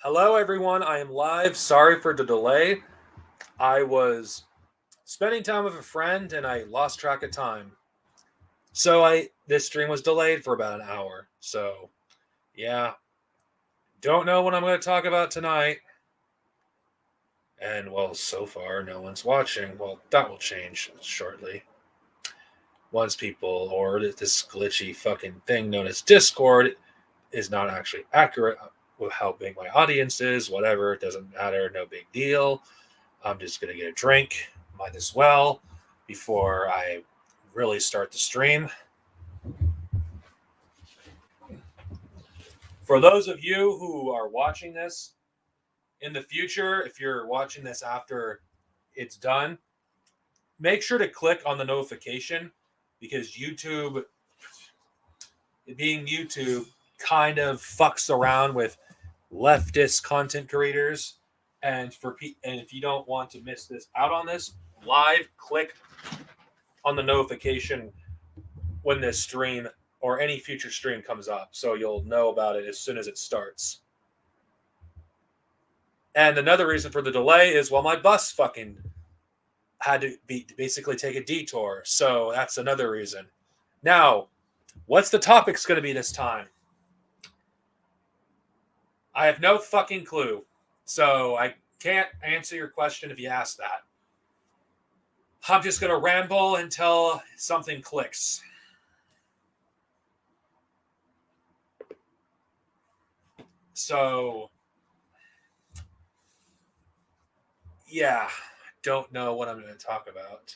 Hello, everyone. I am live. Sorry for the delay. I was spending time with a friend and I lost track of time. So this stream was delayed for about an hour. So, yeah, don't know what I'm going to talk about tonight. And well, so far no one's watching. Well, that will change shortly. Once people or this glitchy fucking thing known as Discord is not actually accurate with how big my audience is, whatever, it doesn't matter, no big deal. I'm just going to get a drink, might as well, before I really start the stream. For those of you who are watching this in the future, if you're watching this after it's done, make sure to click on the notification because YouTube, being YouTube, kind of fucks around with leftist content creators. And if you don't want to miss this out on this live, click on the notification when this stream or any future stream comes up, so you'll know about it as soon as it starts. And another reason for the delay is, well, my bus fucking had to basically take a detour, so that's another reason. Now, what's the topic's going to be this time? I have no fucking clue, so I can't answer your question if you ask that. I'm just going to ramble until something clicks. So, yeah, don't know what I'm going to talk about.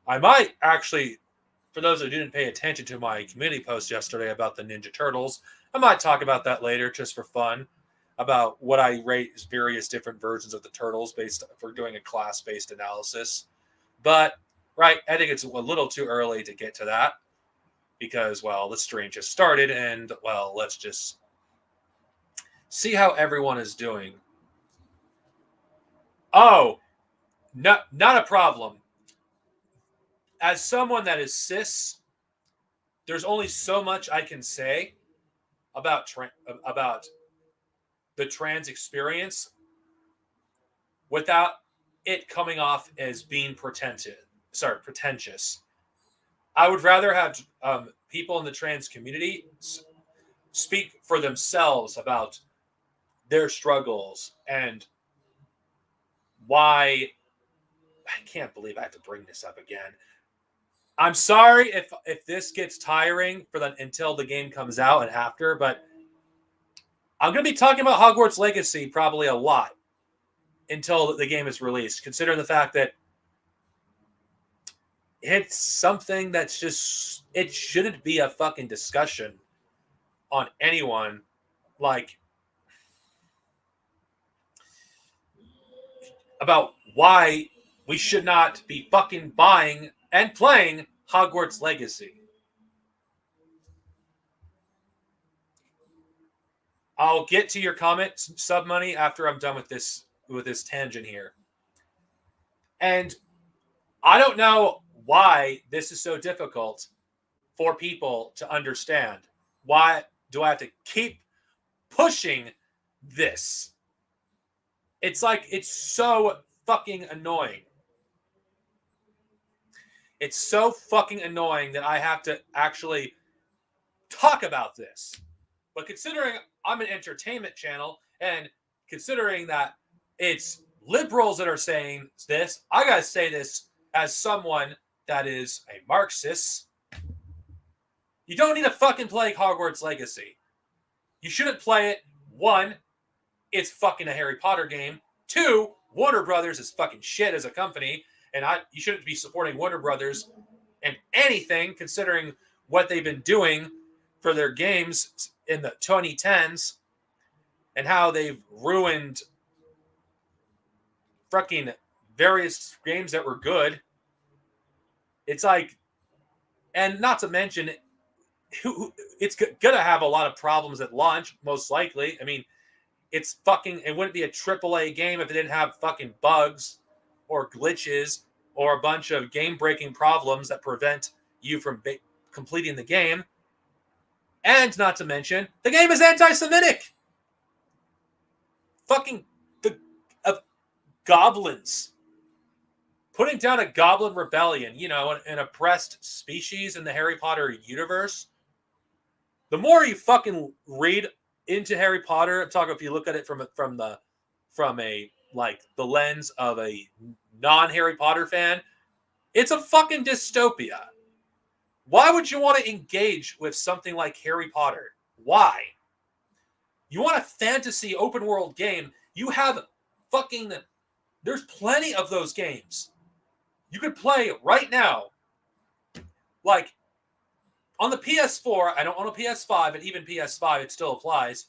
I might actually, for those who didn't pay attention to my community post yesterday about the Ninja Turtles, I might talk about that later just for fun, about what I rate as various different versions of the Turtles for doing a class-based analysis. But, right, I think it's a little too early to get to that because, well, the stream just started and, well, let's just see how everyone is doing. Oh, not a problem. As someone that is cis, there's only so much I can say about the trans experience without it coming off as being pretentious. I would rather have people in the trans community speak for themselves about their struggles and why. I can't believe I have to bring this up again. I'm sorry if this gets tiring until the game comes out and after, but I'm going to be talking about Hogwarts Legacy probably a lot until the game is released, considering the fact that it's something that's just, it shouldn't be a fucking discussion on anyone. Like, about why we should not be fucking buying and playing Hogwarts Legacy. I'll get to your comment, Sub Money, after I'm done with this tangent here. And I don't know why this is so difficult for people to understand. Why do I have to keep pushing this? It's like, it's so fucking annoying. It's so fucking annoying that I have to actually talk about this. But considering I'm an entertainment channel and considering that it's liberals that are saying this, I gotta say this as someone that is a Marxist. You don't need to fucking play Hogwarts Legacy. You shouldn't play it. One, it's fucking a Harry Potter game. Two, Warner Brothers is fucking shit as a company, and you shouldn't be supporting Warner Brothers and anything considering what they've been doing for their games in the 2010s and how they've ruined fucking various games that were good. It's like, and not to mention, it's gonna have a lot of problems at launch, most likely. I mean, it wouldn't be a AAA game if it didn't have fucking bugs or glitches or a bunch of game-breaking problems that prevent you from completing the game. And not to mention, the game is anti-Semitic. fucking of goblins putting down a goblin rebellion, an oppressed species in the Harry Potter universe. The more you fucking read into Harry Potter, I'm talking if you look at it from the lens of a non-Harry Potter fan, it's a fucking dystopia. Why would you want to engage with something like Harry Potter? Why? You want a fantasy open world game? You have there's plenty of those games. You could play right now. Like, on the PS4, I don't own a PS5, and even PS5, it still applies.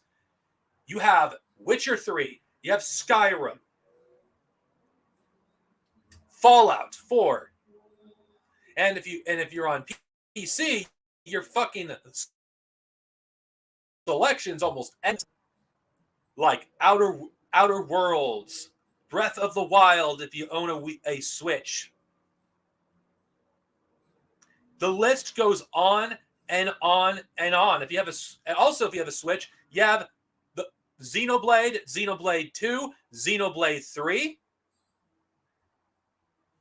You have Witcher 3. You have Skyrim. Fallout 4. And if you're on PC, your fucking selections almost end. Like Outer Worlds, Breath of the Wild if you own a Switch. The list goes on and on and on. If you have a Switch, you have the Xenoblade 2, Xenoblade 3.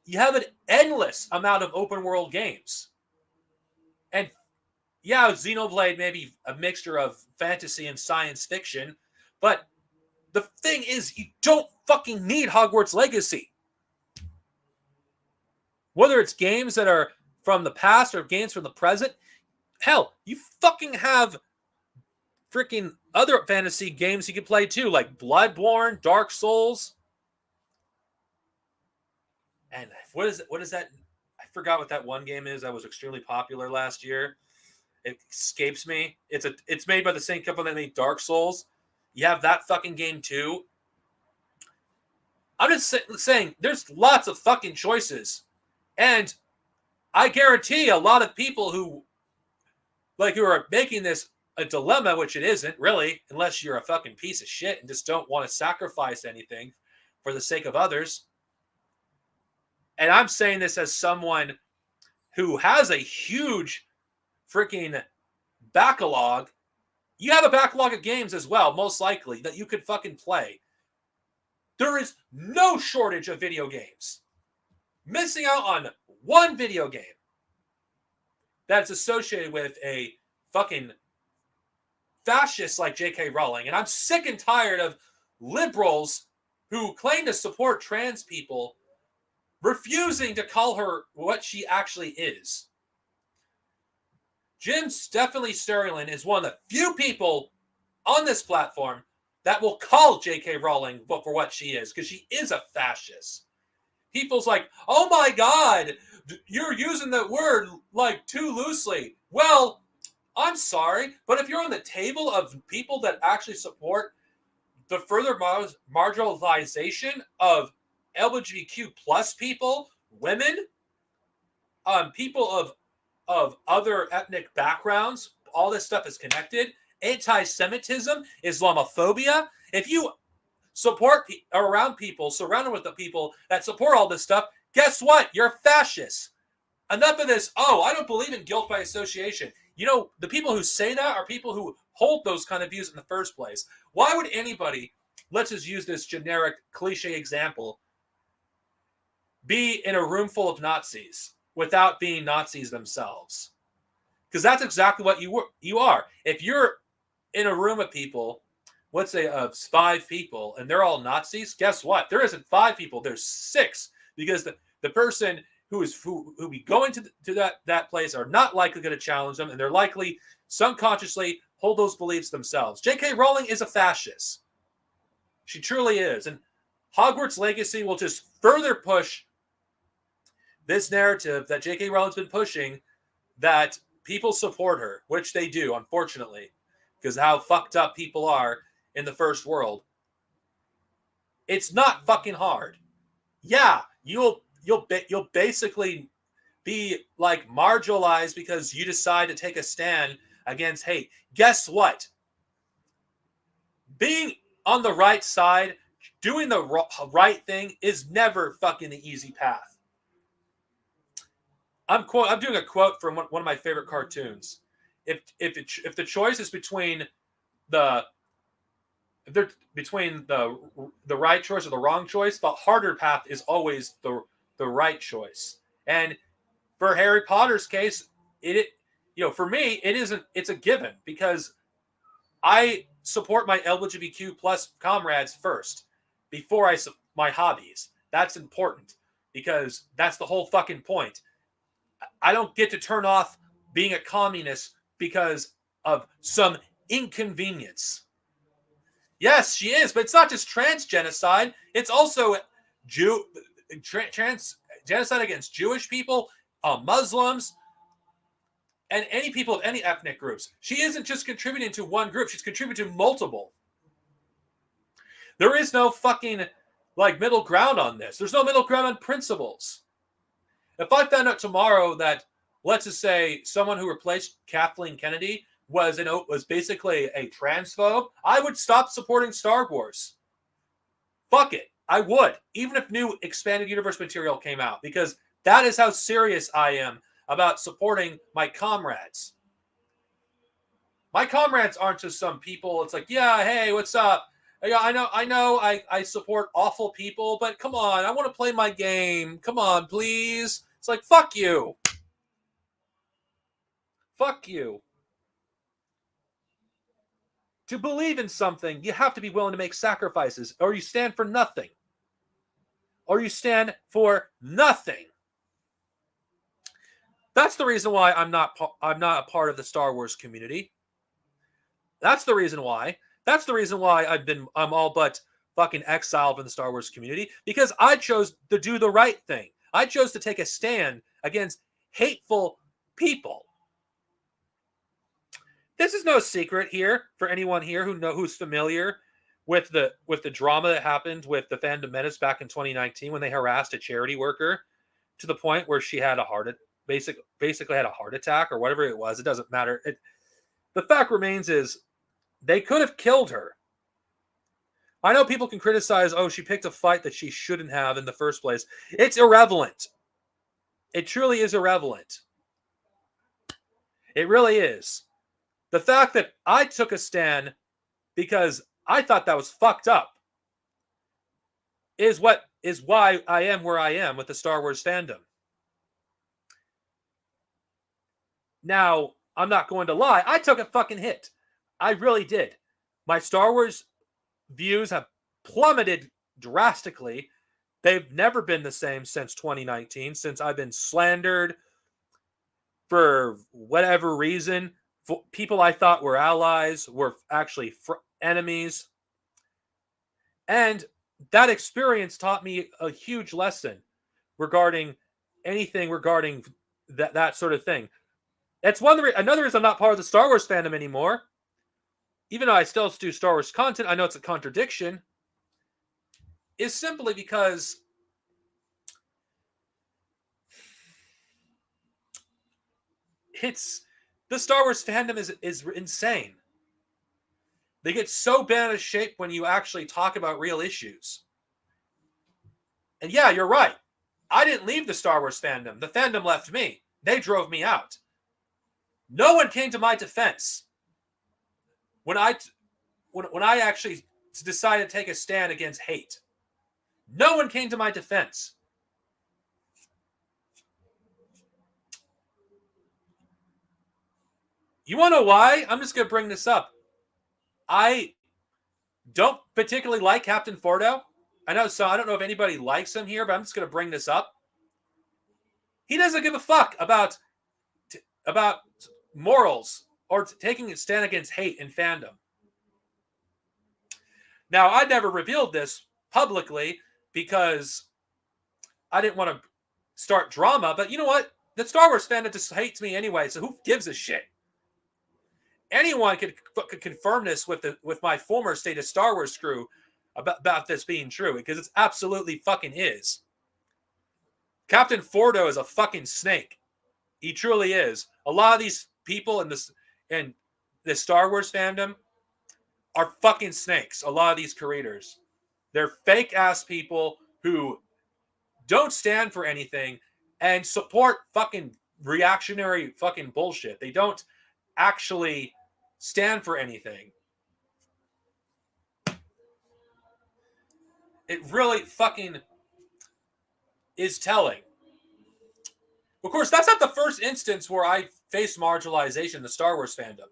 You have an endless amount of open world games. And yeah, Xenoblade may be a mixture of fantasy and science fiction, but the thing is, you don't fucking need Hogwarts Legacy. Whether it's games that are from the past or games from the present, hell, you fucking have freaking other fantasy games you can play too, like Bloodborne, Dark Souls. And what is that? I forgot what that one game is that was extremely popular last year. It escapes me. It's made by the same company that made Dark Souls. You have that fucking game too. I'm just saying, there's lots of fucking choices. And I guarantee a lot of people who are making this a dilemma, which it isn't really, unless you're a fucking piece of shit and just don't want to sacrifice anything for the sake of others. And I'm saying this as someone who has a huge freaking backlog. You have a backlog of games as well, most likely, that you could fucking play. There is no shortage of video games. Missing out on one video game that's associated with a fucking fascist like J.K. Rowling. And I'm sick and tired of liberals who claim to support trans people refusing to call her what she actually is. Jim Stephanie Sterling is one of the few people on this platform that will call J.K. Rowling for what she is, because she is a fascist. People's like, oh my God, you're using that word like too loosely. Well, I'm sorry, but if you're on the table of people that actually support the further marginalization of LGBTQ plus people, women, people of other ethnic backgrounds, all this stuff is connected. Anti-Semitism, Islamophobia. If you support around people, surrounded with the people that support all this stuff, guess what? You're fascist. Enough of this, I don't believe in guilt by association. The people who say that are people who hold those kind of views in the first place. Why would anybody, let's just use this generic cliche example, be in a room full of Nazis without being Nazis themselves? Because that's exactly what you are. If you're in a room of people, let's say of 5 people, and they're all Nazis, guess what? There isn't 5 people, there's 6. Because the person who be going to that place are not likely going to challenge them, and they're likely subconsciously hold those beliefs themselves. J.K. Rowling is a fascist. She truly is. And Hogwarts Legacy will just further push this narrative that J.K. Rowling's been pushing, that people support her, which they do, unfortunately, because how fucked up people are in the first world. It's not fucking hard. Yeah, you'll basically be like marginalized because you decide to take a stand against hate. Guess what? Being on the right side, doing the right thing is never fucking the easy path. I'm doing a quote from one of my favorite cartoons. If the choice is between the they're between the right choice or the wrong choice, the harder path is always the right choice. And for Harry Potter's case, for me, it isn't. It's a given because I support my LGBTQ plus comrades first before my hobbies. That's important because that's the whole fucking point. I don't get to turn off being a communist because of some inconvenience. Yes, she is, but it's not just trans genocide. It's also trans genocide against Jewish people, Muslims, and any people of any ethnic groups. She isn't just contributing to one group; she's contributing to multiple. There is no fucking middle ground on this. There's no middle ground on principles. If I found out tomorrow that, let's just say, someone who replaced Kathleen Kennedy was basically a transphobe, I would stop supporting Star Wars. Fuck it. I would, even if new expanded universe material came out, because that is how serious I am about supporting my comrades. My comrades aren't just some people. It's like, yeah, hey, what's up? Yeah, I know, I support awful people, but come on, I want to play my game. Come on, please. It's like, fuck you. Fuck you. To believe in something, you have to be willing to make sacrifices, or you stand for nothing. Or you stand for nothing. That's the reason why I'm not a part of the Star Wars community. That's the reason why. That's the reason why I'm all but fucking exiled from the Star Wars community, because I chose to do the right thing. I chose to take a stand against hateful people. This is no secret here for anyone here who's familiar with the drama that happened with the Phantom Menace back in 2019 when they harassed a charity worker to the point where she had basically had a heart attack or whatever it was. It doesn't matter. The fact remains is they could have killed her. I know people can criticize, she picked a fight that she shouldn't have in the first place. It's irrelevant. It truly is irrelevant. It really is. The fact that I took a stand because I thought that was fucked up is why I am where I am with the Star Wars fandom. Now, I'm not going to lie. I took a fucking hit. I really did. My Star Wars views have plummeted drastically. They've never been the same since 2019, since I've been slandered for whatever reason. People I thought were allies were actually enemies. And that experience taught me a huge lesson regarding anything regarding that sort of thing. That's another reason I'm not part of the Star Wars fandom anymore. Even though I still do Star Wars content, I know it's a contradiction, is simply because the Star Wars fandom is insane. They get so bent out of shape when you actually talk about real issues. And yeah, you're right. I didn't leave the Star Wars fandom. The fandom left me. They drove me out. No one came to my defense when I actually decided to take a stand against hate. No one came to my defense. You want to know why? I'm just going to bring this up. I don't particularly like Captain Fordo. I don't know if anybody likes him here, but I'm just going to bring this up. He doesn't give a fuck about morals or taking a stand against hate in fandom. Now, I never revealed this publicly because I didn't want to start drama, but you know what? The Star Wars fandom just hates me anyway, so who gives a shit? Anyone could confirm this with my former State of Star Wars crew about this being true, because it's absolutely fucking is. Captain Fordo is a fucking snake. He truly is. A lot of these people in the Star Wars fandom are fucking snakes. A lot of these creators. They're fake ass people who don't stand for anything and support fucking reactionary fucking bullshit. They don't actually stand for anything. it really fucking is telling. Of course, that's not the first instance where I faced marginalization in the Star Wars fandom.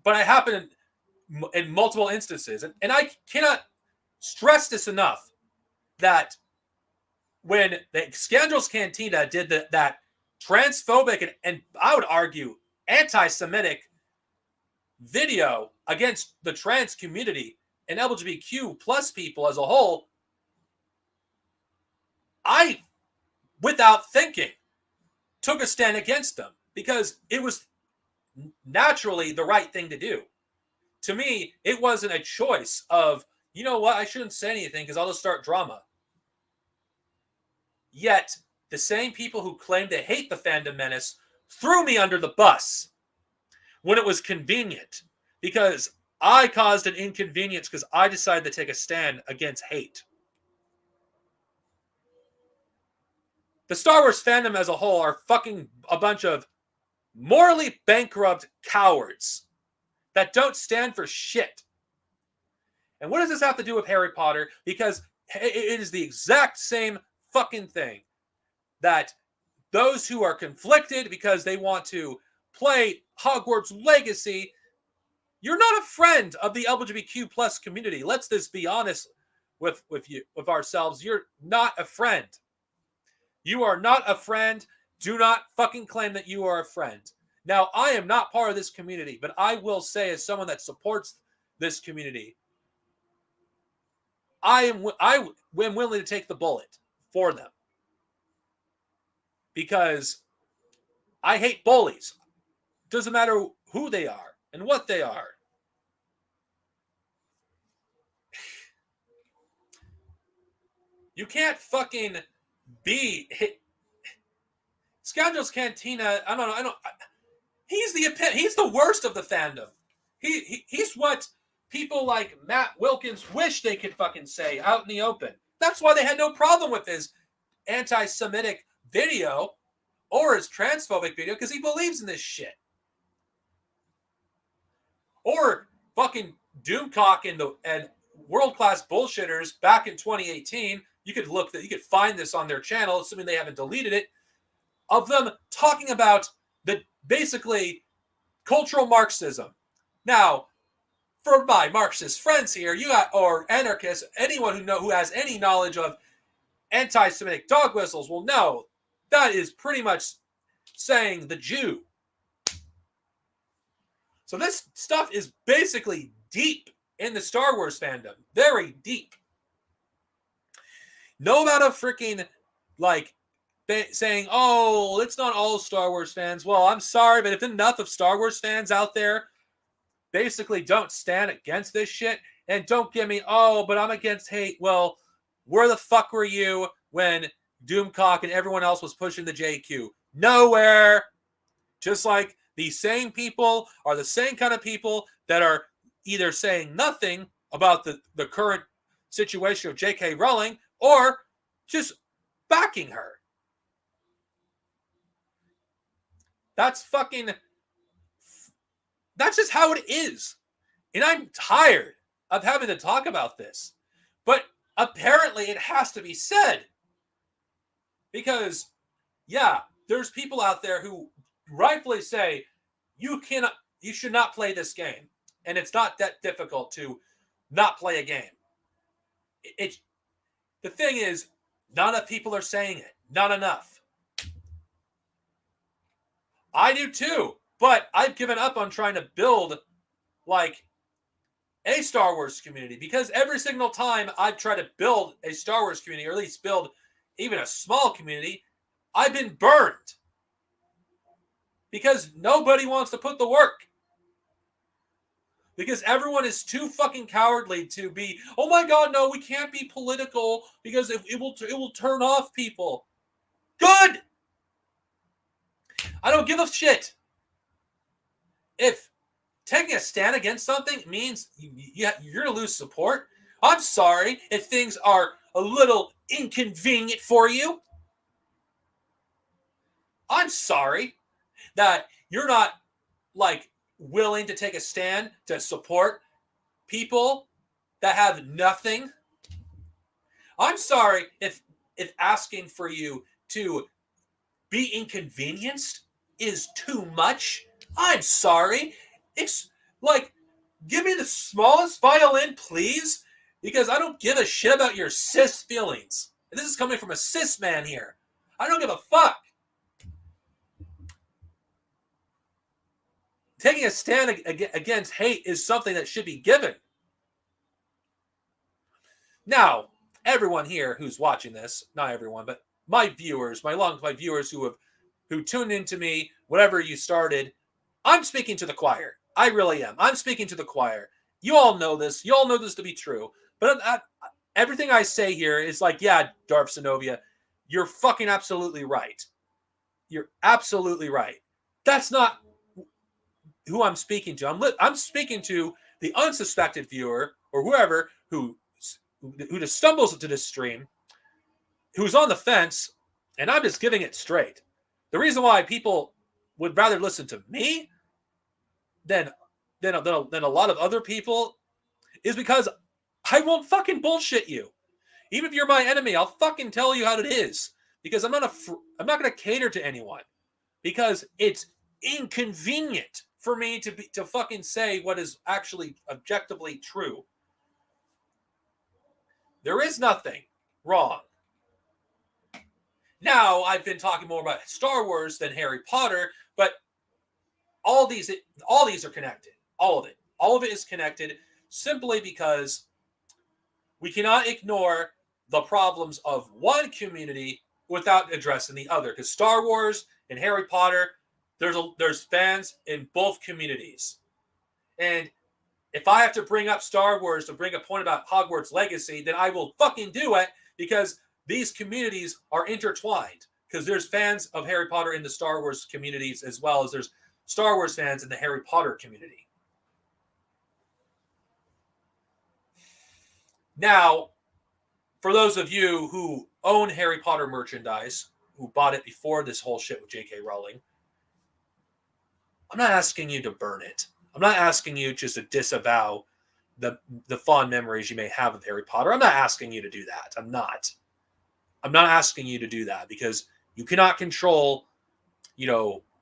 But it happened in multiple instances. And I cannot stress this enough that when the Scoundrels Cantina did that transphobic and I would argue anti-Semitic video against the trans community and LGBTQ plus people as a whole, I, without thinking, took a stand against them because it was naturally the right thing to do. To me, it wasn't a choice of, you know what, I shouldn't say anything because I'll just start drama. Yet, the same people who claimed to hate the fandom menace threw me under the bus when it was convenient because I caused an inconvenience because I decided to take a stand against hate. The Star Wars fandom as a whole are fucking a bunch of morally bankrupt cowards that don't stand for shit. And what does this have to do with Harry Potter? Because it is the exact same fucking thing that those who are conflicted because they want to play Hogwarts Legacy, you're not a friend of the LGBTQ plus community. Let's just be honest with ourselves. You're not a friend. You are not a friend. Do not fucking claim that you are a friend. Now, I am not part of this community, but I will say as someone that supports this community, I am willing to take the bullet for them. Because I hate bullies. Doesn't matter who they are and what they are. You can't fucking be Scoundrels Cantina. I don't. He's the worst of the fandom. He's what people like Matt Wilkins wish they could fucking say out in the open. That's why they had no problem with his anti-Semitic video or his transphobic video because he believes in this shit. Or fucking Doomcock and world-class bullshitters back in 2018. You could find this on their channel, assuming they haven't deleted it, of them talking about the basically cultural Marxism. Now, for my Marxist friends here, or anarchists, anyone who has any knowledge of anti-Semitic dog whistles will know that is pretty much saying the Jew. So this stuff is basically deep in the Star Wars fandom. Very deep. No amount of freaking, saying, oh, it's not all Star Wars fans. Well, I'm sorry, but if enough of Star Wars fans out there basically don't stand against this shit and don't give me, oh, but I'm against hate. Well, where the fuck were you when Doomcock and everyone else was pushing the JQ? Nowhere. Just like these same people are the same kind of people that are either saying nothing about the current situation of J.K. Rowling or just backing her. That's just how it is. And I'm tired of having to talk about this. But apparently it has to be said. Because, yeah, there's people out there who rightfully say, you should not play this game. And it's not that difficult to not play a game. The thing is, not enough people are saying it. Not enough. I do too. But I've given up on trying to build a Star Wars community because every single time I've tried to build a Star Wars community, or at least build even a small community, I've been burned. Because nobody wants to put the work. Because everyone is too fucking cowardly to be, oh my god, no, we can't be political because it will turn off people. Good! I don't give a shit. If taking a stand against something means you're going to lose support, I'm sorry if things are a little inconvenient for you. I'm sorry that you're not willing to take a stand to support people that have nothing I'm sorry if asking for you to be inconvenienced is too much. I'm sorry. It's like, give me the smallest violin, please, because I don't give a shit about your cis feelings. And this is coming from a cis man here. I don't give a fuck. Taking a stand against hate is something that should be given. Now, everyone here who's watching this, not everyone, but my viewers, my viewers who tuned into me, whatever you started, I'm speaking to the choir. I really am. I'm speaking to the choir. You all know this. You all know this to be true. But everything I say here is like, yeah, Darksnovia, you're fucking absolutely right. You're absolutely right. That's not who I'm speaking to. I'm speaking to the unsuspected viewer or whoever who just stumbles into this stream, who's on the fence, and I'm just giving it straight. The reason why people would rather listen to me than a lot of other people is because I won't fucking bullshit you. Even if you're my enemy, I'll fucking tell you how it is. Because I'm not going to cater to anyone. Because it's inconvenient for me to fucking say what is actually objectively true. There is nothing wrong. Now, I've been talking more about Star Wars than Harry Potter, but all these are connected. All of it is connected simply because we cannot ignore the problems of one community without addressing the other. Because Star Wars and Harry Potter, there's fans in both communities. And if I have to bring up Star Wars to bring a point about Hogwarts Legacy, then I will fucking do it, because these communities are intertwined. Because there's fans of Harry Potter in the Star Wars communities, as well as there's Star Wars fans in the Harry Potter community. Now, for those of you who own Harry Potter merchandise, who bought it before this whole shit with J.K. Rowling, I'm not asking you to burn it. I'm not asking you just to disavow the fond memories you may have of Harry Potter. I'm not asking you to do that. I'm not asking you to do that, because you cannot control,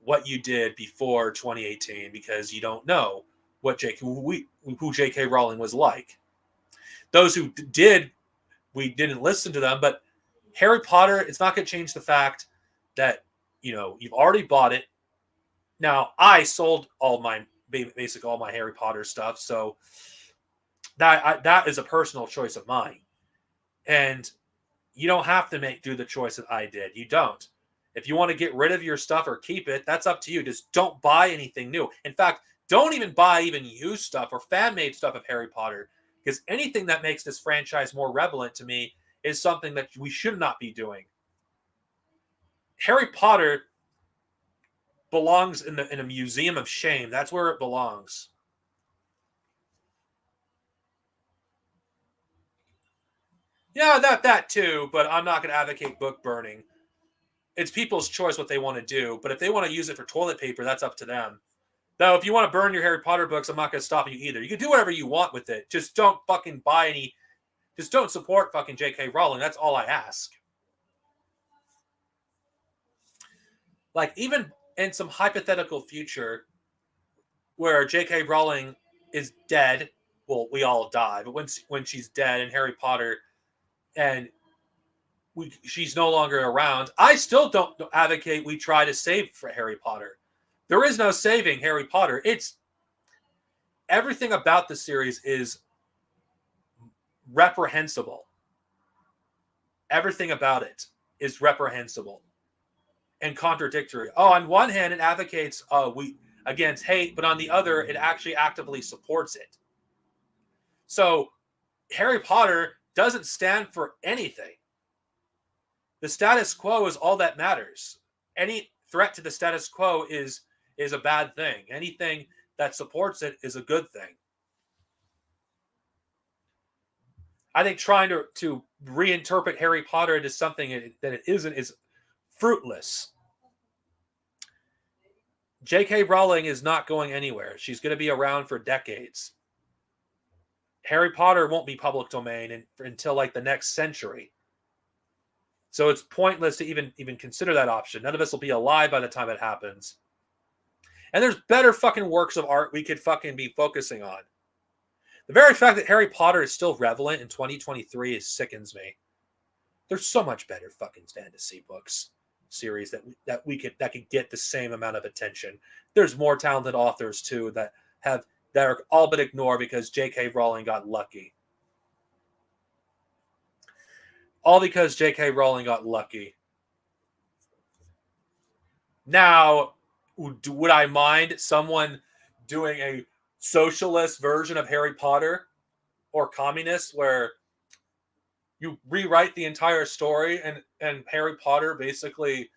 what you did before 2018, because you don't know what who J.K. Rowling was like. Those who did, we didn't listen to them, but Harry Potter, it's not going to change the fact that, you've already bought it. Now, I sold all my Harry Potter stuff, so that is a personal choice of mine. And you don't have to do the choice that I did. You don't. If you want to get rid of your stuff or keep it, that's up to you. Just don't buy anything new. In fact, don't even buy used stuff or fan-made stuff of Harry Potter, because anything that makes this franchise more relevant to me is something that we should not be doing. Harry Potter belongs in a museum of shame. That's where it belongs. Yeah, that too, but I'm not going to advocate book burning. It's people's choice what they want to do, but if they want to use it for toilet paper, that's up to them. Though, if you want to burn your Harry Potter books, I'm not going to stop you either. You can do whatever you want with it. Just don't fucking buy any. Just don't support fucking J.K. Rowling. That's all I ask. Like, even in some hypothetical future where J.K. Rowling is dead, well, we all die, but when she's dead and Harry Potter and she's no longer around, I still don't advocate we try to save for Harry Potter. There is no saving Harry Potter. It's everything about the series is reprehensible. Everything about it is reprehensible and contradictory. Oh, on one hand, it advocates against hate, but on the other, it actually actively supports it. So Harry Potter doesn't stand for anything. The status quo is all that matters. Any threat to the status quo is a bad thing. Anything that supports it is a good thing. I think trying to reinterpret Harry Potter into something that it isn't is fruitless. J.K. Rowling is not going anywhere. She's going to be around for decades. Harry Potter won't be public domain until like the next century. So it's pointless to even consider that option. None of us will be alive by the time it happens. And there's better fucking works of art we could fucking be focusing on. The very fact that Harry Potter is still relevant in 2023 sickens me. There's so much better fucking fantasy books series that could get the same amount of attention. There's more talented authors too that are all but ignored because J.K. Rowling got lucky. All because J.K. Rowling got lucky. Now, would I mind someone doing a socialist version of Harry Potter or communist where you rewrite the entire story and Harry Potter basically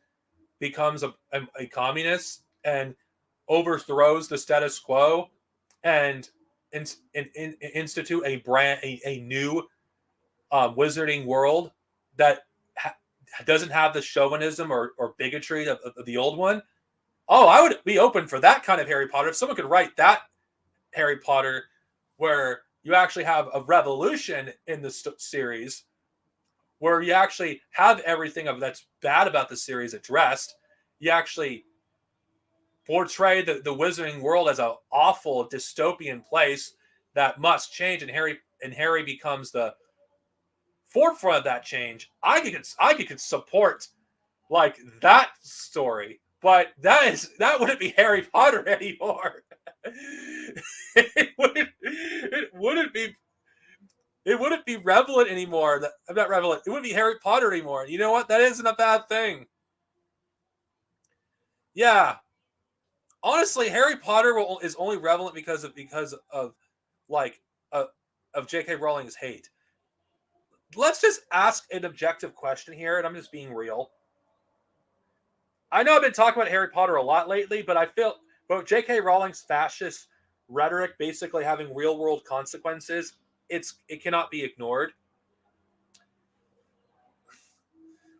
becomes a communist and overthrows the status quo and institute a new wizarding world that doesn't have the chauvinism or bigotry of the old one? Oh, I would be open for that kind of Harry Potter. If someone could write that Harry Potter where you actually have a revolution in the series, where you actually have everything that's bad about the series addressed, you actually portray the wizarding world as an awful dystopian place that must change, and Harry becomes the forefront of that change. I could support like that story, but that wouldn't be Harry Potter anymore. it wouldn't be relevant anymore. I'm not relevant. It wouldn't be Harry Potter anymore. You know what? That isn't a bad thing. Yeah. Honestly, Harry Potter is only relevant because of J.K. Rowling's hate. Let's just ask an objective question here, and I'm just being real. I know I've been talking about Harry Potter a lot lately, but I feel both J.K. Rowling's fascist rhetoric basically having real world consequences, it cannot be ignored.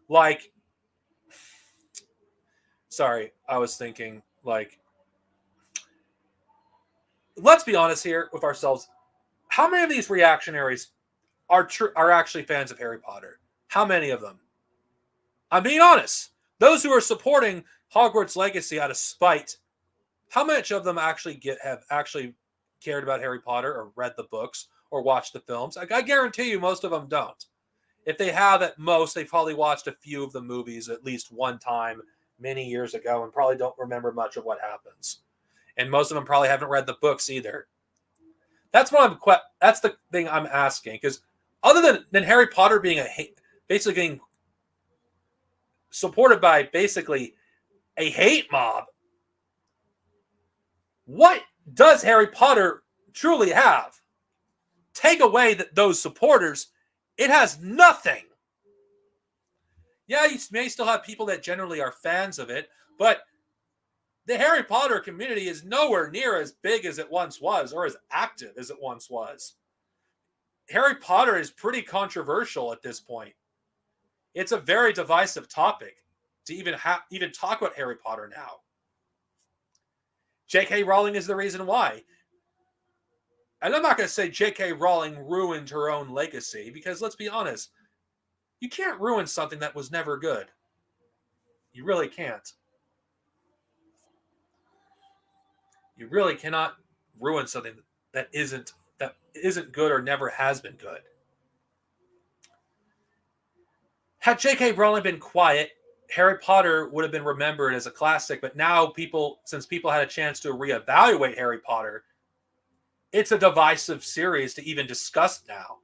Like, sorry, I was thinking, like, let's be honest here with ourselves. How many of these reactionaries are actually fans of Harry Potter? How many of them? I'm being honest. Those who are supporting Hogwarts Legacy out of spite, how much of them actually have actually cared about Harry Potter or read the books or watched the films? I guarantee you most of them don't. If they have, at most, they've probably watched a few of the movies at least one time many years ago and probably don't remember much of what happens. And most of them probably haven't read the books either. That's the thing I'm asking, because other than Harry Potter being basically being supported by basically a hate mob, what does Harry Potter truly have? Take away those supporters, it has nothing. Yeah, you may still have people that generally are fans of it, but the Harry Potter community is nowhere near as big as it once was or as active as it once was. Harry Potter is pretty controversial at this point. It's a very divisive topic to even talk about Harry Potter now. J.K. Rowling is the reason why. And I'm not going to say J.K. Rowling ruined her own legacy, because let's be honest, you can't ruin something that was never good. You really can't. You really cannot ruin something that isn't good or never has been good. Had J.K. Rowling been quiet, Harry Potter would have been remembered as a classic, but now since people had a chance to reevaluate Harry Potter, it's a divisive series to even discuss now.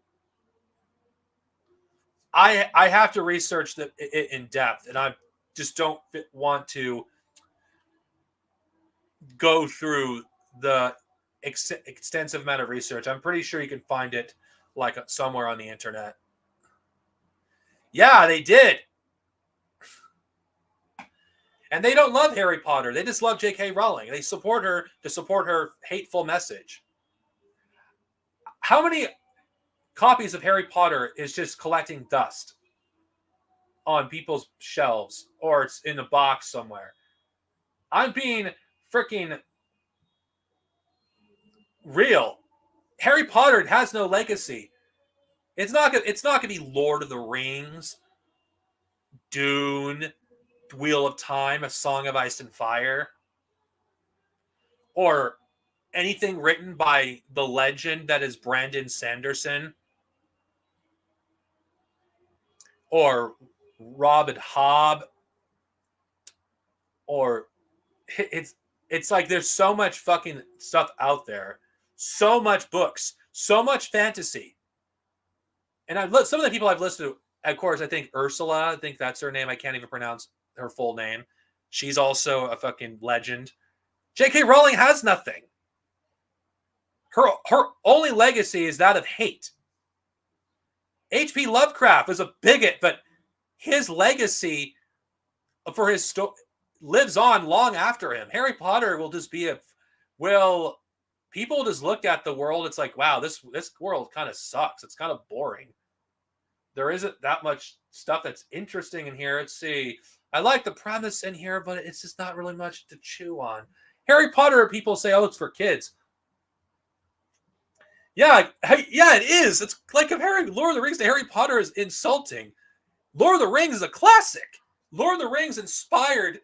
I have to research it in depth, and I just don't want to go through the extensive amount of research. I'm pretty sure you can find it like somewhere on the internet. Yeah, they did. And they don't love Harry Potter. They just love J.K. Rowling. They support her to support her hateful message. How many copies of Harry Potter is just collecting dust on people's shelves, or it's in a box somewhere? I'm being freaking real. Harry Potter has no legacy. It's not gonna be Lord of the Rings, Dune, Wheel of Time, A Song of Ice and Fire, or anything written by the legend that is Brandon Sanderson, or Robin Hobb, or it's like there's so much fucking stuff out there, so much books, so much fantasy, and some of the people I've listed. Of course, I think Ursula. I think that's her name. I can't even pronounce her full name. She's also a fucking legend. J.K. Rowling has nothing. Her only legacy is that of hate. H.P. Lovecraft was a bigot, but his legacy for his story lives on long after him. Harry Potter will just be people just look at the world. It's like, wow, this world kind of sucks. It's kind of boring. There isn't that much stuff that's interesting in here. Let's see. I like the premise in here, but it's just not really much to chew on. Harry Potter, people say, oh, it's for kids. Yeah, it is. It's like comparing Lord of the Rings to Harry Potter is insulting. Lord of the Rings is a classic. Lord of the Rings inspired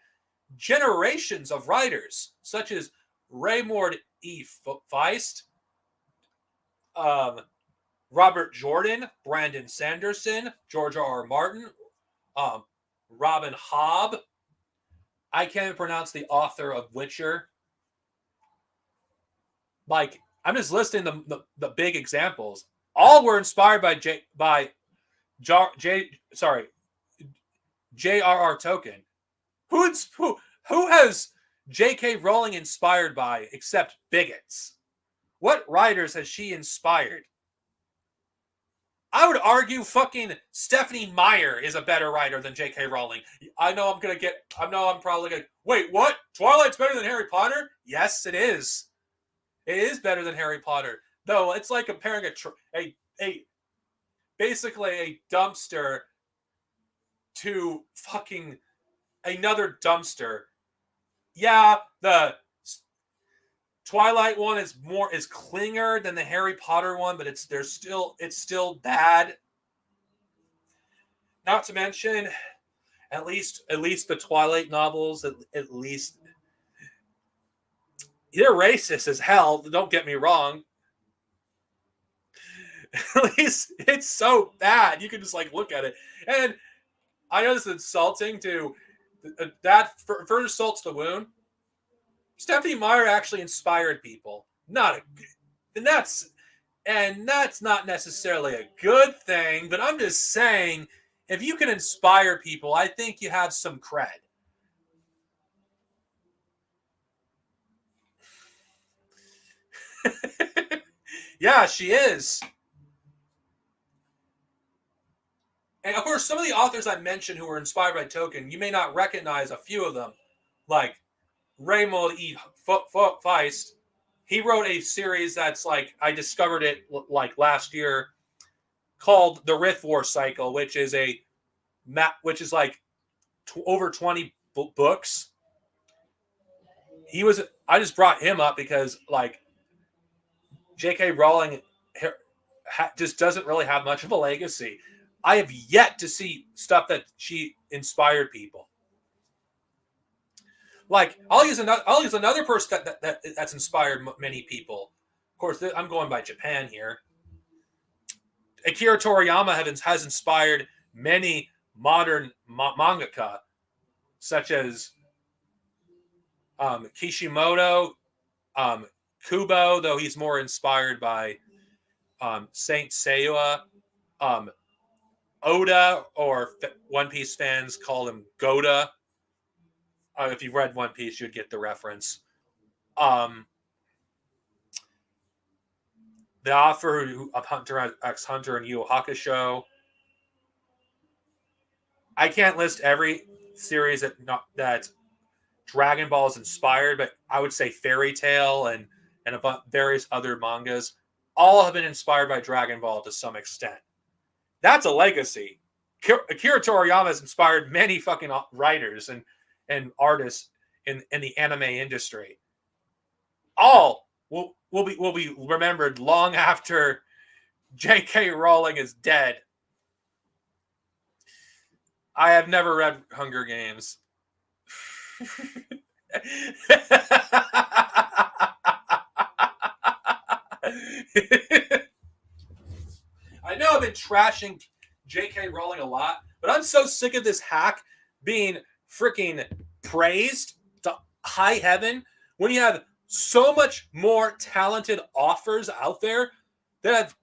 generations of writers, such as Raymond E. Feist, Robert Jordan, Brandon Sanderson, George R. Martin, Robin Hobb. I can't even pronounce the author of Witcher. Like, I'm just listing the big examples. All were inspired by J.R.R. Tolkien. Who has J.K. Rowling inspired by except bigots? What writers has she inspired? I would argue fucking Stephanie Meyer is a better writer than J.K. Rowling. I know I'm probably gonna wait. What? Twilight's better than Harry Potter? Yes, it is. It is better than Harry Potter. Though it's like comparing basically a dumpster to fucking another dumpster. Yeah, the Twilight one is cleaner than the Harry Potter one, but it's still bad. Not to mention, at least the Twilight novels, at least they're racist as hell. Don't get me wrong. At least it's so bad. You can just like look at it, and I know this is insulting to that. Further salts the wound. Stephanie Meyer actually inspired people. And that's not necessarily a good thing, but I'm just saying, if you can inspire people, I think you have some cred. Yeah, she is. And of course, some of the authors I mentioned who were inspired by Tolkien, you may not recognize a few of them, like Raymond E. Feist. He wrote a series that's like, I discovered it like last year, called The Rift War Cycle, which is like over 20 books. I just brought him up because like J.K. Rowling just doesn't really have much of a legacy. I have yet to see stuff that she inspired people. Like, I'll use another person that's inspired many people. Of course, I'm going by Japan here. Akira Toriyama has inspired many modern mangaka, such as Kishimoto, Kubo, though he's more inspired by Saint Seiya, Oda, or One Piece fans call him Goda. If you've read One Piece, you'd get the reference. The author of Hunter x Hunter and Yu Yu Hakusho. I can't list every series that Dragon Ball is inspired, but I would say Fairy Tail and various other mangas all have been inspired by Dragon Ball to some extent. That's a legacy. Akira Toriyama has inspired many fucking writers and artists in the anime industry. All will be remembered long after J.K. Rowling is dead. I have never read Hunger Games. I know I've been trashing J.K. Rowling a lot, but I'm so sick of this hack being freaking praised to high heaven when you have so much more talented authors out there that have.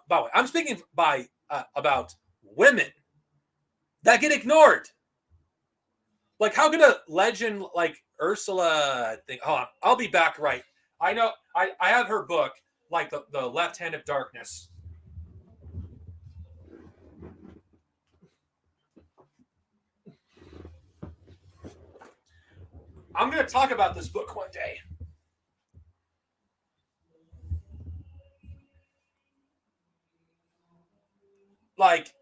By the way, I'm speaking about women that get ignored. Like, how could a legend like Ursula think? Oh, I'll be back right. I know. I have her book, like the Left Hand of Darkness. I'm going to talk about this book one day. Like,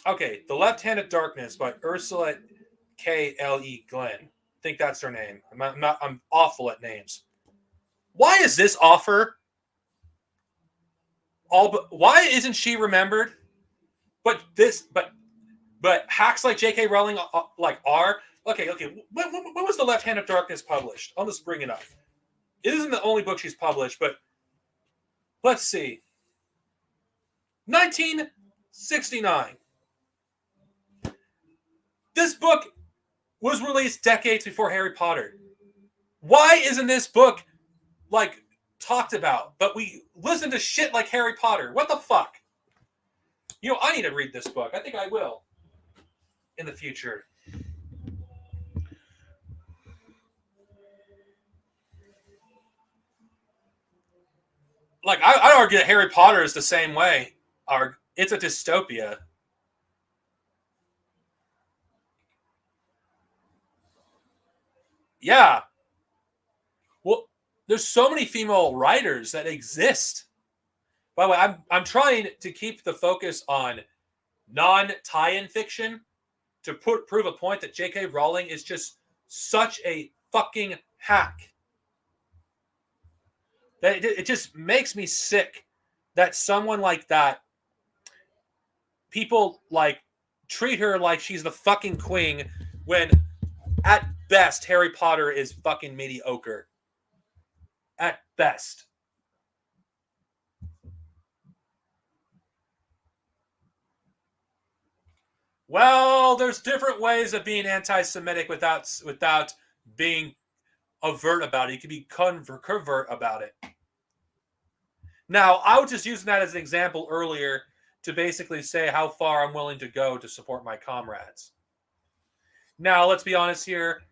okay, The Left Hand of Darkness by Ursula K.L.E. Glenn. I think that's her name. I'm awful at names. Why is this author why isn't she remembered? But hacks like J.K. Rowling are okay. When was The Left Hand of Darkness published? I'll just bring it up. It isn't the only book she's published, but let's see. 1969. This book was released decades before Harry Potter. Why isn't this book like talked about? But we listen to shit like Harry Potter. What the fuck? You know, I need to read this book. I think I will in the future. Like, I argue that Harry Potter is the same way. It's a dystopia. Yeah. Well, there's so many female writers that exist. By the way, I'm trying to keep the focus on non-tie-in fiction to prove a point that J.K. Rowling is just such a fucking hack. That it just makes me sick that someone like that, people like treat her like she's the fucking queen when at best Harry Potter is fucking mediocre. At best. Well, there's different ways of being anti-Semitic without being overt about it. You can be covert about it. Now, I was just using that as an example earlier to basically say how far I'm willing to go to support my comrades. Now, let's be honest here.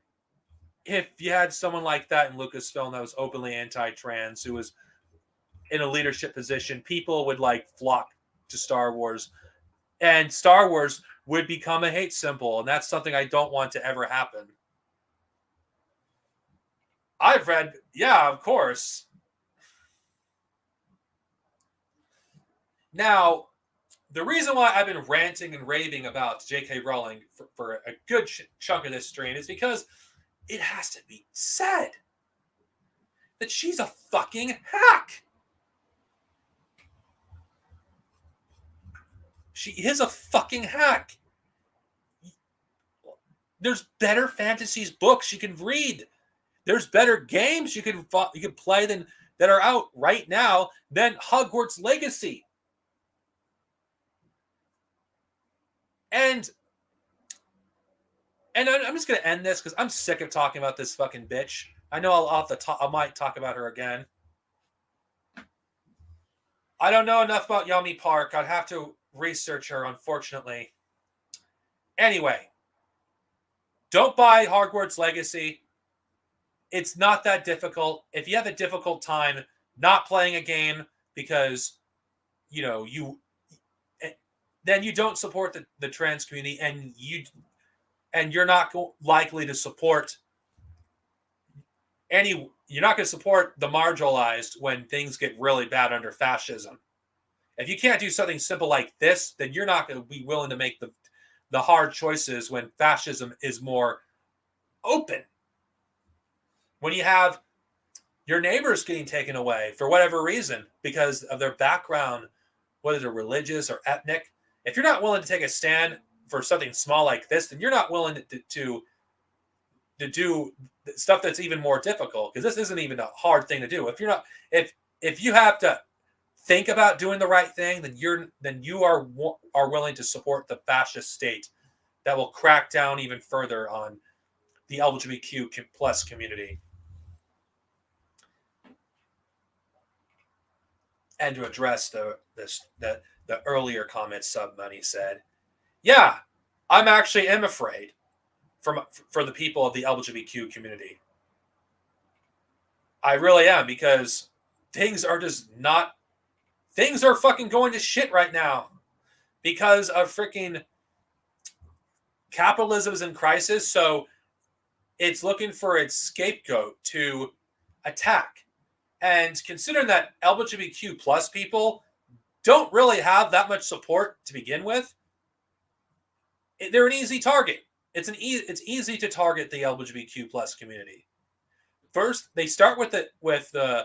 If you had someone like that in Lucasfilm that was openly anti-trans, who was in a leadership position, people would like flock to Star Wars, and Star Wars would become a hate symbol, and that's something I don't want to ever happen. I've read, yeah, of course. Now, the reason why I've been ranting and raving about J.K. Rowling for a good chunk of this stream is because it has to be said that she's a fucking hack. She is a fucking hack. There's better fantasies books you can read. There's better games you can play that are out right now than Hogwarts Legacy. And I'm just going to end this because I'm sick of talking about this fucking bitch. I know I might talk about her again. I don't know enough about Yummy Park. I'd have to research her, unfortunately. Anyway, don't buy Hogwarts Legacy. It's not that difficult. If you have a difficult time not playing a game because, then you don't support the trans community, and you're not likely to support you're not going to support the marginalized when things get really bad under fascism. If you can't do something simple like this, then you're not going to be willing to make the hard choices when fascism is more open. When you have your neighbor's getting taken away for whatever reason because of their background, whether they're religious or ethnic. If you're not willing to take a stand for something small like this, then you're not willing to do stuff that's even more difficult, because this isn't even a hard thing to do. If you're not, if you have to think about doing the right thing, then you are willing to support the fascist state that will crack down even further on the LGBTQ plus community. And to address the earlier comments, Submoney said, yeah, I'm actually am afraid for the people of the LGBTQ community. I really am, because things are fucking going to shit right now because of freaking capitalism is in crisis. So it's looking for its scapegoat to attack. And considering that LGBTQ plus people don't really have that much support to begin with, they're an easy target. It's easy to target the LGBTQ plus community. First, they start with the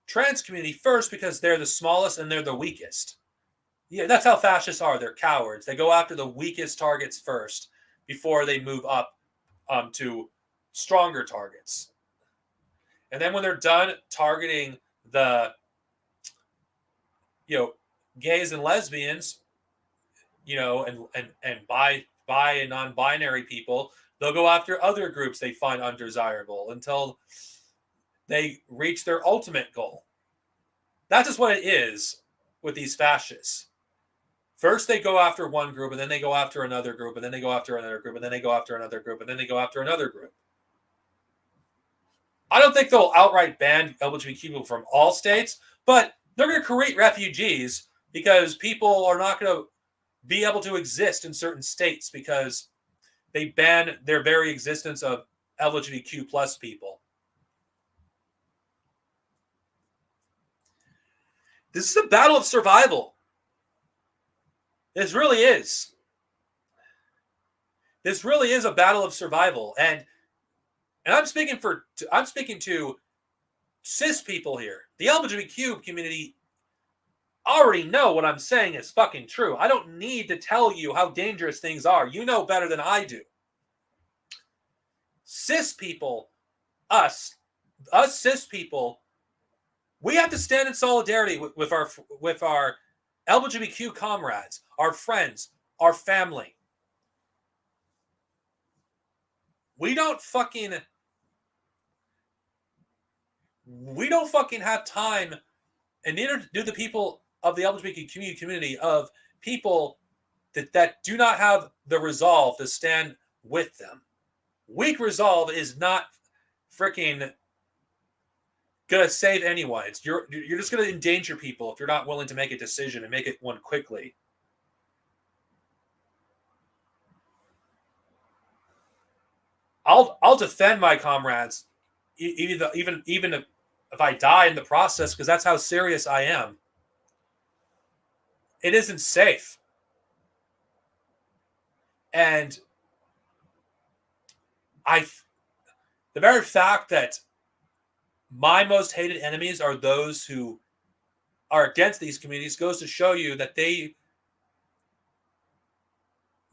trans community first because they're the smallest and they're the weakest. Yeah, that's how fascists are. They're cowards. They go after the weakest targets first before they move up to stronger targets. And then when they're done targeting the gays and lesbians, and bi and non-binary people, they'll go after other groups they find undesirable until they reach their ultimate goal. That's just what it is with these fascists. First, they go after one group, and then they go after another group, and then they go after another group, and then they go after another group, and then they go after another group. I don't think they'll outright ban LGBTQ people from all states, but they're going to create refugees because people are not going to be able to exist in certain states because they ban their very existence of LGBTQ plus people. This is a battle of survival. This really is. This really is a battle of survival. And I'm speaking to cis people here. The LGBTQ community already know what I'm saying is fucking true. I don't need to tell you how dangerous things are. You know better than I do. Cis people, us cis people, we have to stand in solidarity with our LGBTQ comrades, our friends, our family. We don't fucking have time, and neither do the people of the LGBTQ community, of people that do not have the resolve to stand with them. Weak resolve is not freaking gonna save anyone. You're just gonna endanger people if you're not willing to make a decision and make it one quickly. I'll defend my comrades, even if I die in the process, because that's how serious I am. It isn't safe. And the very fact that my most hated enemies are those who are against these communities goes to show you that they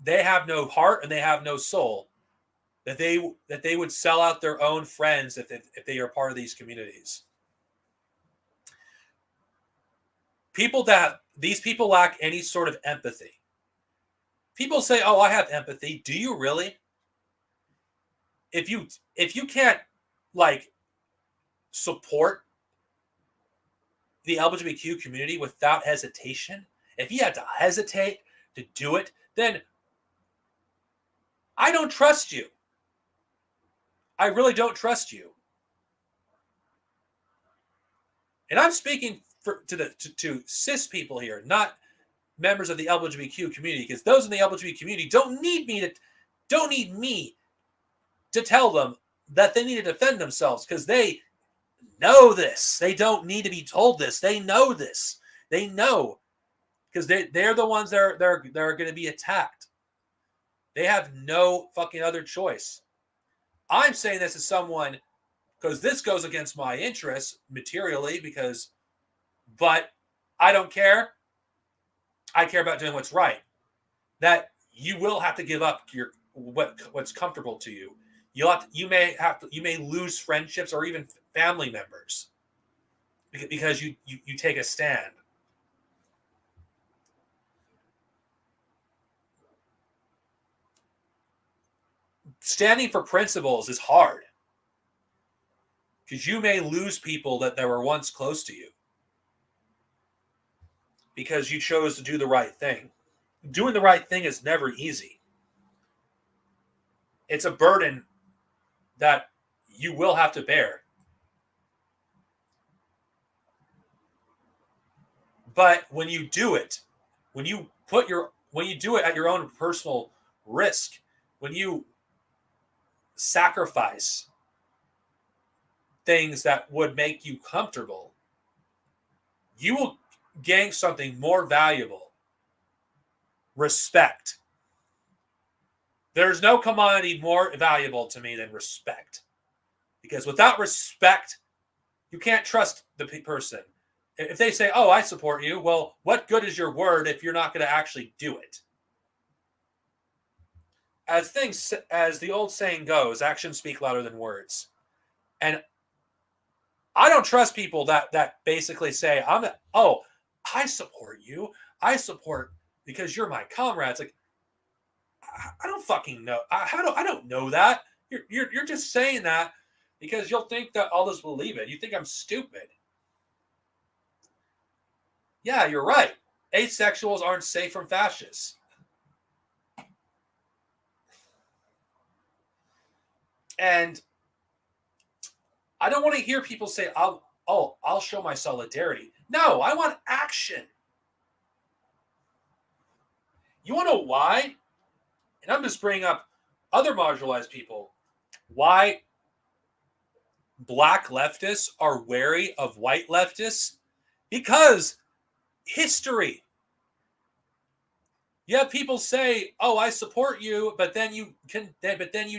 have no heart and they have no soul. That they would sell out their own friends if they are part of these communities. These people lack any sort of empathy. People say, "Oh, I have empathy." Do you really? If you can't support the LGBTQ community without hesitation, if you have to hesitate to do it, then I don't trust you. I really don't trust you. And I'm speaking to cis people here, not members of the LGBTQ community, because those in the LGBT community don't need me to tell them that they need to defend themselves, because they know this. They don't need to be told this. They know this. They know, because they're the ones that are going to be attacked. They have no fucking other choice. I'm saying this as someone because this goes against my interests materially, but I don't care. I care about doing what's right. That you will have to give up what's comfortable to you. You may lose friendships or even family members because you take a stand. Standing for principles is hard because you may lose people that were once close to you because you chose to do the right thing. Doing the right thing is never easy. It's a burden that you will have to bear. But when you do it, when you do it at your own personal risk, when you sacrifice things that would make you comfortable, you will gain something more valuable: respect. There's no commodity more valuable to me than respect. Because without respect, you can't trust the person. If they say, "Oh, I support you," well, what good is your word if you're not going to actually do it? As the old saying goes, actions speak louder than words. And I don't trust people that basically say, I support you. I support because you're my comrade." It's like, I don't fucking know. I don't know that. You're just saying that because you'll think that others will believe it. You think I'm stupid. Yeah, you're right. Asexuals aren't safe from fascists. And I don't want to hear people say, I'll show my solidarity. No, I want action. You want to know why? And I'm just bringing up other marginalized people. Why black leftists are wary of white leftists? Because history. You have people say, "Oh, I support you," but then you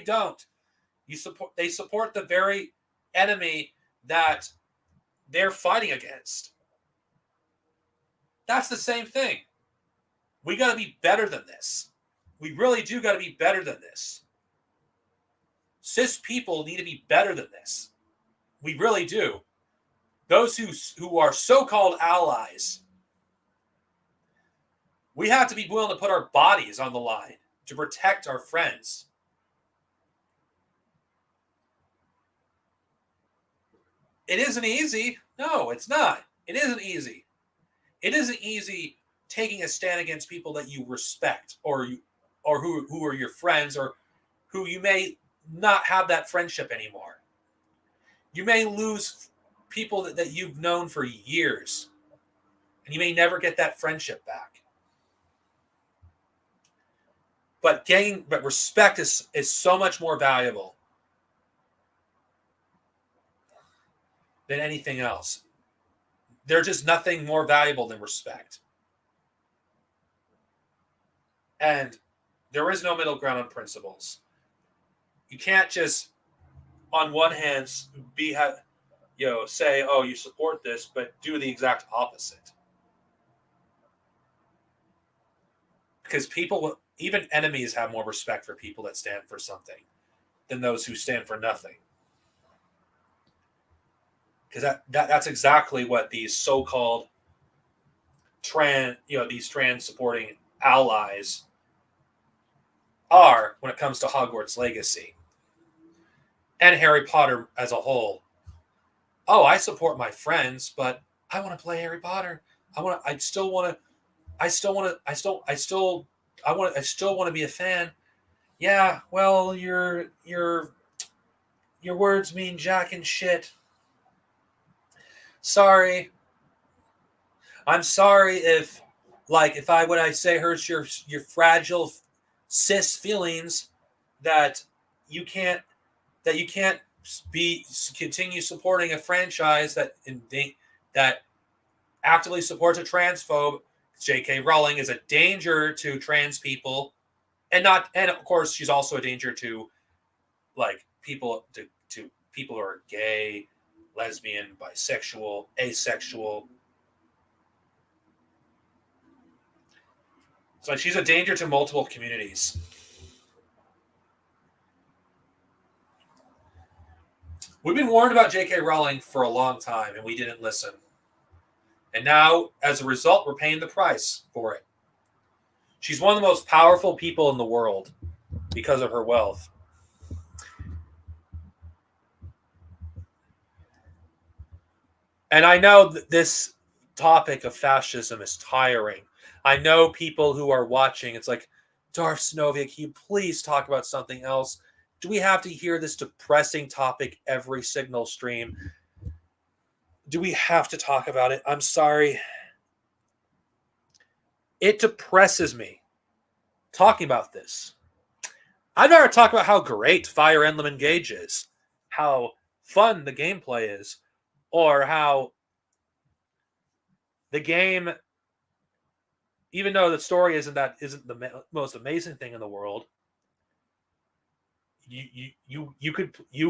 don't. They support the very enemy that they're fighting against. That's the same thing. We got to be better than this. We really do got to be better than this. Cis people need to be better than this. We really do. Those who are so-called allies, we have to be willing to put our bodies on the line to protect our friends. It isn't easy. No, it's not. It isn't easy. It isn't easy taking a stand against people that you respect or who are your friends or who you may not have that friendship anymore. You may lose people that you've known for years, and you may never get that friendship back. But respect is so much more valuable than anything else. There's just nothing more valuable than respect. And there is no middle ground on principles. You can't just, on one hand, say, "Oh, you support this," but do the exact opposite. Because people, even enemies, have more respect for people that stand for something than those who stand for nothing. Because that's exactly what these so-called these trans supporting allies are when it comes to Hogwarts Legacy and Harry Potter as a whole. "Oh, I support my friends, but I want to play Harry Potter. I still want to be a fan." Yeah, well, your words mean jack and shit. Sorry. I'm sorry if what I say hurts your fragile cis feelings that you can't continue supporting a franchise that actively supports a transphobe. J.K. Rowling is a danger to trans people, and of course she's also a danger to people people who are gay, lesbian, bisexual, asexual. So she's a danger to multiple communities. We've been warned about J.K. Rowling for a long time, and we didn't listen. And now, as a result, we're paying the price for it. She's one of the most powerful people in the world because of her wealth. And I know that this topic of fascism is tiring. I know people who are watching, it's like, Darksnovia, can you please talk about something else? Do we have to hear this depressing topic every signal stream? Do we have to talk about it? I'm sorry. It depresses me talking about this. I'd rather talk about how great Fire Emblem Engage is, how fun the gameplay is, or how the game, even though the story isn't the most amazing thing in the world, you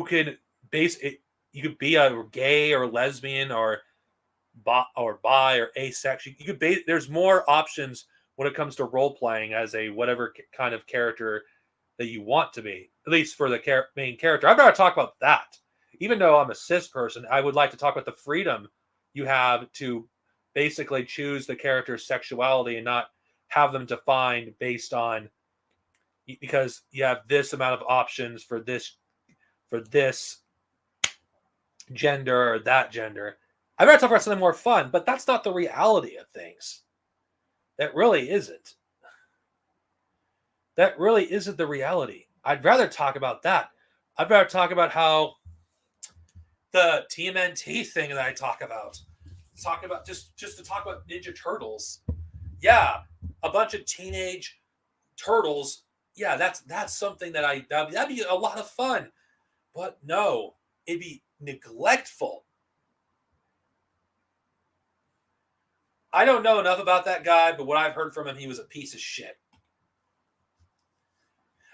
could base it. You could be a gay or lesbian or bi or asexual. You could base. There's more options when it comes to role playing as a whatever kind of character that you want to be. At least for the main character. I'd rather talk about that. Even though I'm a cis person, I would like to talk about the freedom you have to basically choose the character's sexuality and not have them defined based on, because you have this amount of options for this gender or that gender. I'd rather talk about something more fun, but that's not the reality of things. That really isn't. That really isn't the reality. I'd rather talk about that. I'd rather talk about how the TMNT thing that I talk about just to talk about Ninja Turtles. Yeah, a bunch of teenage turtles. Yeah, that's something that'd be a lot of fun. But no, it'd be neglectful. I don't know enough about that guy, but what I've heard from him, he was a piece of shit.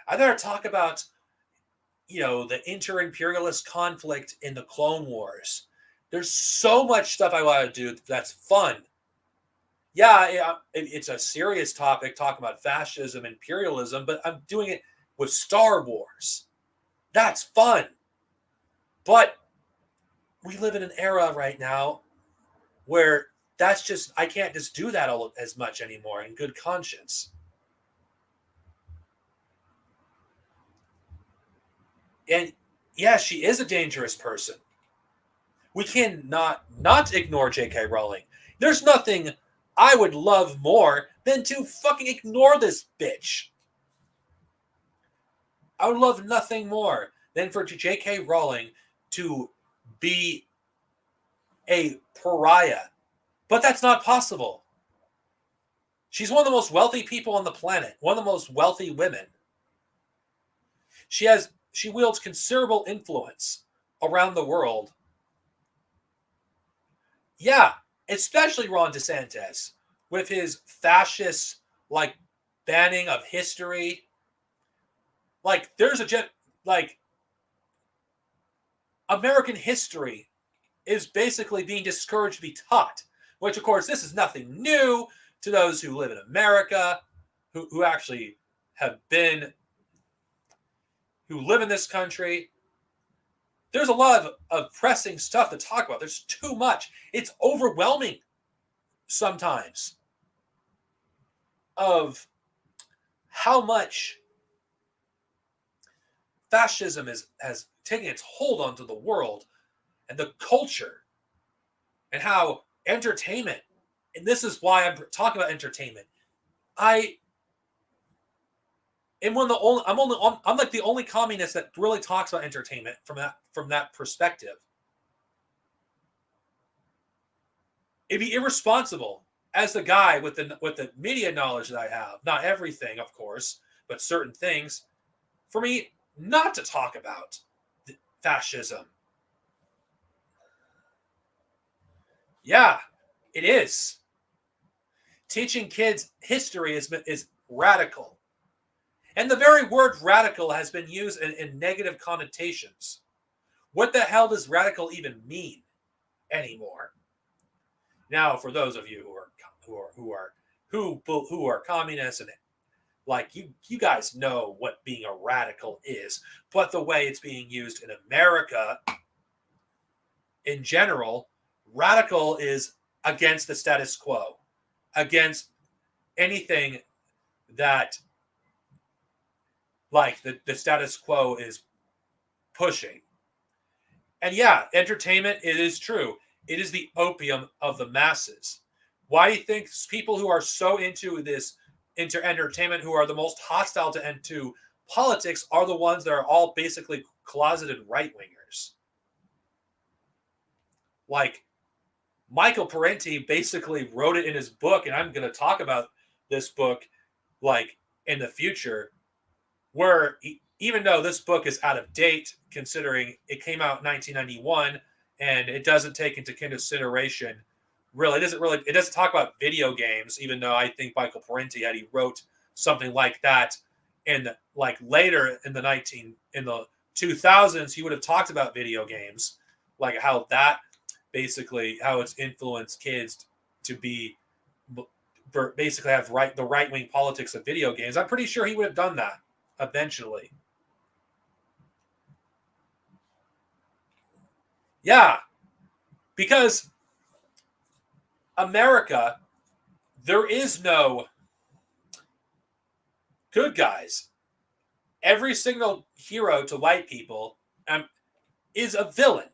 I'd rather talk about, the inter-imperialist conflict in the Clone Wars. There's so much stuff I want to do that's fun. Yeah, it's a serious topic, talking about fascism, imperialism, but I'm doing it with Star Wars. That's fun. But we live in an era right now where I can't just do that as much anymore in good conscience. And yeah, she is a dangerous person. We cannot not ignore J.K. Rowling. There's nothing I would love more than to fucking ignore this bitch. I would love nothing more than for J.K. Rowling to be a pariah. But that's not possible. She's one of the most wealthy people on the planet, one of the most wealthy women. She wields considerable influence around the world. Yeah, especially Ron DeSantis with his fascist banning of history. There's American history is basically being discouraged to be taught, which of course this is nothing new to those who live in America, who actually who live in this country. There's a lot of pressing stuff to talk about. There's too much. It's overwhelming sometimes of how much fascism has taken its hold onto the world and the culture, and how entertainment, and this is why I'm talking about entertainment. I'm like the only communist that really talks about entertainment from that perspective. It'd be irresponsible as the guy with the media knowledge that I have, not everything, of course, but certain things, for me not to talk about fascism. Yeah, it is. Teaching kids history is radical. And the very word radical has been used in negative connotations. What the hell does radical even mean anymore? Now, for those of you who are communists and like you guys know what being a radical is, but the way it's being used in America in general, radical is against the status quo, against anything that like the status quo is pushing. And yeah, entertainment, it is true. It is the opium of the masses. Why do you think people who are so into entertainment, who are the most hostile to politics, are the ones that are all basically closeted right wingers? Like Michael Parenti basically wrote it in his book, and I'm going to talk about this book like in the future, where even though this book is out of date, considering it came out in 1991, and it doesn't take into consideration it doesn't talk about video games, even though I think Michael Parenti he wrote something like that in like later in the 2000s, he would have talked about video games, like how that basically how it's influenced kids to be basically have the right wing politics of video games. I'm pretty sure he would have done that eventually. Yeah, because America, there is no good guys. Every single hero to white people is a villain.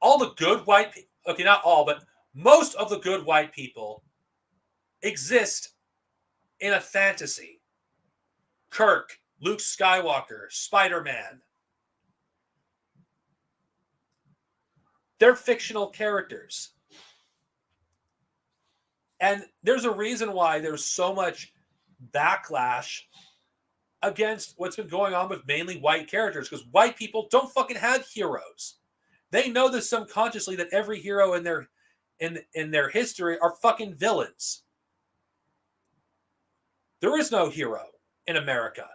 All the good white people, okay, not all, but most of the good white people exist in a fantasy. Kirk, Luke Skywalker, Spider-Man. They're fictional characters. And there's a reason why there's so much backlash against what's been going on with mainly white characters, because white people don't fucking have heroes. They know this subconsciously that every hero in their history are fucking villains. There is no hero in America.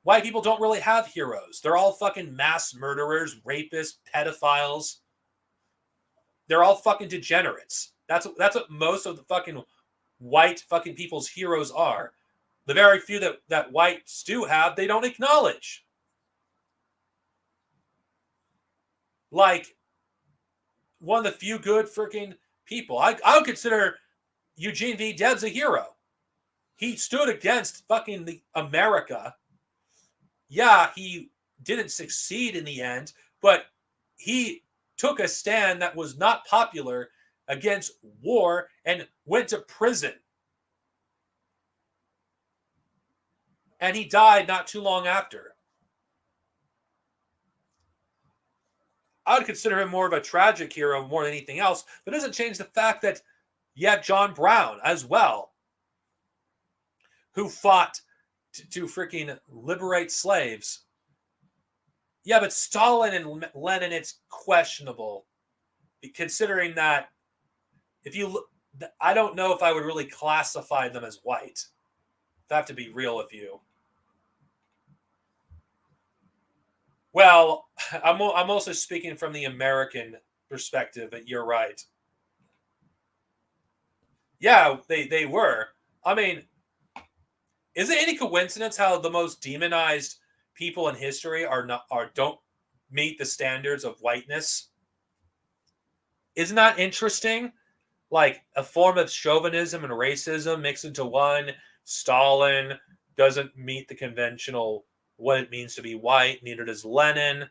White people don't really have heroes. They're all fucking mass murderers, rapists, pedophiles. They're all fucking degenerates. That's what most of the fucking white fucking people's heroes are. The very few that whites do have, they don't acknowledge. Like, one of the few good freaking people. I would consider Eugene V. Debs a hero. He stood against fucking the America. Yeah, he didn't succeed in the end, but he took a stand that was not popular against war and went to prison. And he died not too long after. I would consider him more of a tragic hero more than anything else, but it doesn't change the fact that you have John Brown as well, who fought to freaking liberate slaves. Yeah, but Stalin and Lenin, it's questionable, considering that I don't know if I would really classify them as white. I have to be real with you. Well, I'm also speaking from the American perspective, but you're right. Yeah, they were. I mean, is it any coincidence how the most demonized people in history don't meet the standards of whiteness? Isn't that interesting? Like a form of chauvinism and racism mixed into one. Stalin doesn't meet the conventional what it means to be white. Neither does Lenin.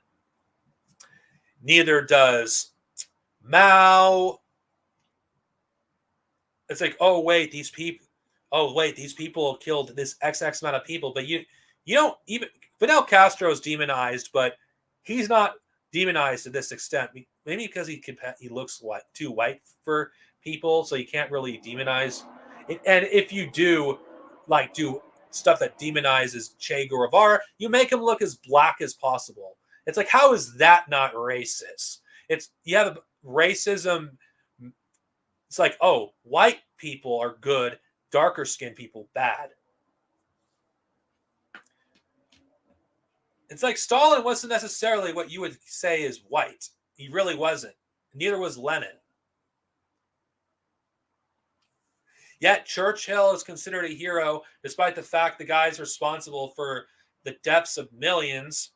Neither does Mao. It's like, oh wait, these people killed this XX amount of people, but you don't even. Fidel Castro's demonized, but he's not demonized to this extent. Maybe because he looks too white for people, so you can't really demonize. And if you do stuff that demonizes Che Guevara, you make him look as black as possible. It's like, how is that not racist? You have racism. It's like, oh, white people are good, darker skinned people bad. It's like Stalin wasn't necessarily what you would say is white. He really wasn't. Neither was Lenin. Yet Churchill is considered a hero, despite the fact the guy's responsible for the deaths of millions.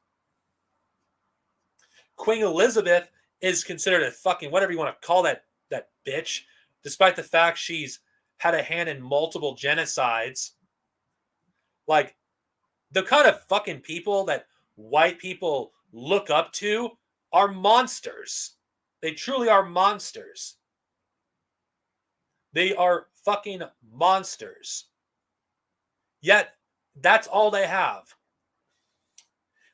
Queen Elizabeth is considered a fucking whatever you want to call that bitch, despite the fact she's had a hand in multiple genocides. Like, the kind of fucking people that white people look up to are monsters. They truly are monsters. They are fucking monsters. Yet, that's all they have.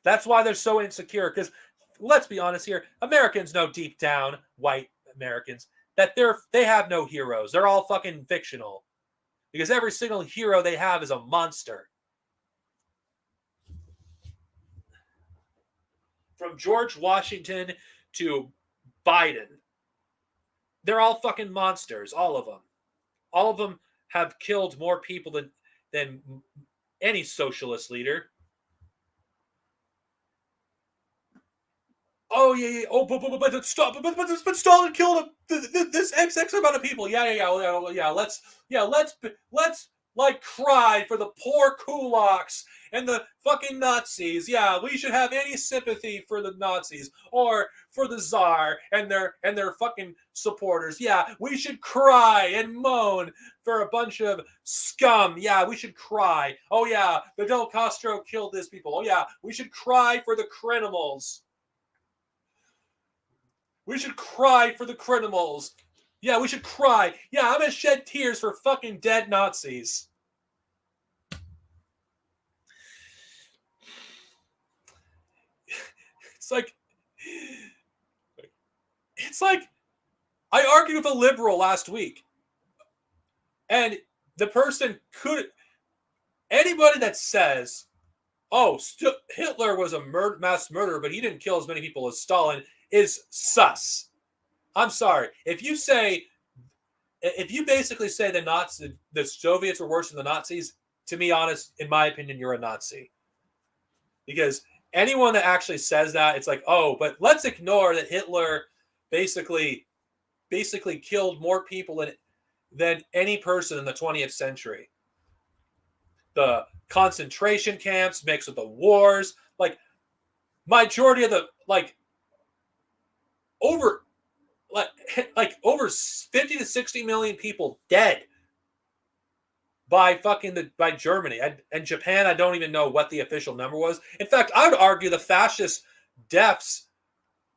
That's why they're so insecure. Because, let's be honest here, Americans know deep down, white Americans, that they have no heroes. They're all fucking fictional. Because every single hero they have is a monster. From George Washington to Biden, they're all fucking monsters, all of them. All of them have killed more people than any socialist leader. Oh yeah. Oh, but stop. But Stalin killed this X amount of people. Yeah. Let's like cry for the poor kulaks and the fucking Nazis. Yeah, we should have any sympathy for the Nazis or for the Tsar and their fucking supporters. Yeah, we should cry and moan for a bunch of scum. Yeah, we should cry. Oh yeah, Fidel Castro killed these people. Oh yeah, we should cry for the criminals. We should cry for the criminals. Yeah, we should cry. Yeah, I'm gonna shed tears for fucking dead Nazis. It's like I argued with a liberal last week, and the person anybody that says, "Oh, Hitler was a mass murderer, but he didn't kill as many people as Stalin," is sus. I'm sorry. If you basically say the Soviets were worse than the Nazis, to be honest, in my opinion, you're a Nazi. Because anyone that actually says that, it's like, oh, but let's ignore that Hitler basically killed more people than any person in the 20th century. The concentration camps mixed with the wars, like majority of the over 50 to 60 million people dead by Germany and Japan. I don't even know what the official number was. In fact, I would argue the fascist deaths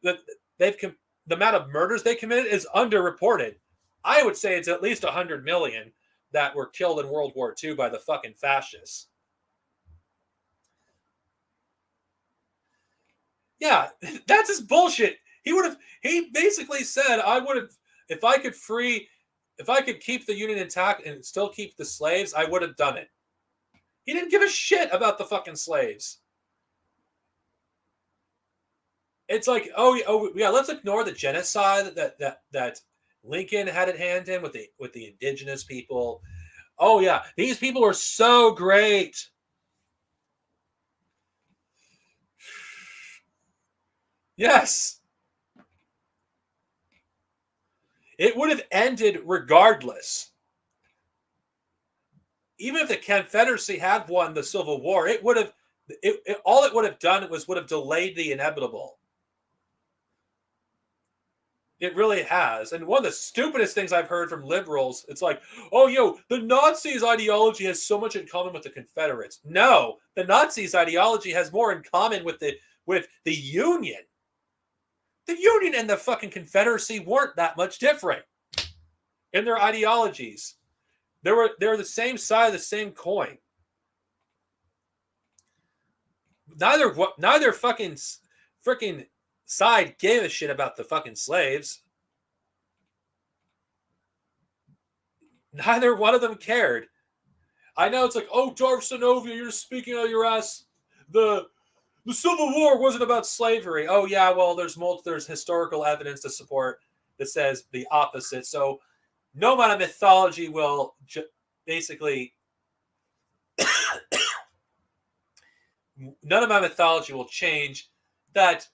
that the amount of murders they committed is underreported. I would say it's at least 100 million that were killed in World War II by the fucking fascists. Yeah, that's his bullshit. He basically said, if I could keep the Union intact and still keep the slaves, I would have done it. He didn't give a shit about the fucking slaves. It's like, oh yeah, let's ignore the genocide that Lincoln had at hand in with the indigenous people. Oh yeah, these people are so great. Yes. It would have ended regardless. Even if the Confederacy had won the Civil War, all it would have done would have delayed the inevitable. It really has. And one of the stupidest things I've heard from liberals, it's like, oh, the Nazis' ideology has so much in common with the Confederates. No, the Nazis' ideology has more in common with the Union. The Union and the fucking Confederacy weren't that much different in their ideologies. They were the same side of the same coin. Neither fucking freaking side gave a shit about the fucking slaves. Neither one of them cared. I know it's like, oh, Darksnovia, you're speaking out your ass. The Civil War wasn't about slavery. Oh yeah, well, there's historical evidence to support that says the opposite. So no amount of mythology none of my mythology will change that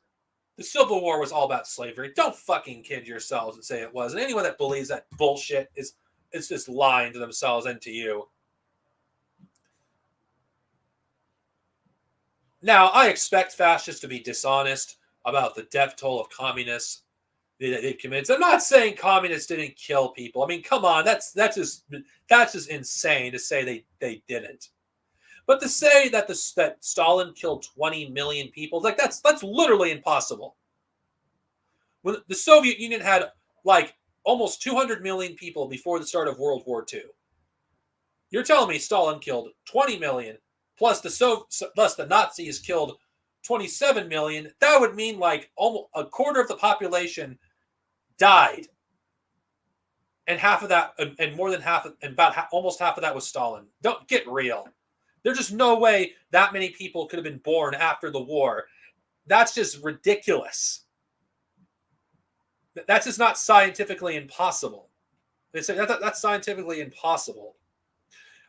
the Civil War was all about slavery. Don't fucking kid yourselves and say it was. And anyone that believes that bullshit is just lying to themselves and to you. Now, I expect fascists to be dishonest about the death toll of communists they've committed. I'm not saying communists didn't kill people. I mean, come on, that's just insane to say they didn't. But to say that that Stalin killed 20 million people, like that's literally impossible. When the Soviet Union had like almost 200 million people before the start of World War II. You're telling me Stalin killed 20 million plus the Nazis killed 27 million? That would mean like almost a quarter of the population died, and half of that, and more than half, and almost half of that was Stalin. Don't get real. There's just no way that many people could have been born after the war. That's just ridiculous. That's just not scientifically impossible. They say that's scientifically impossible.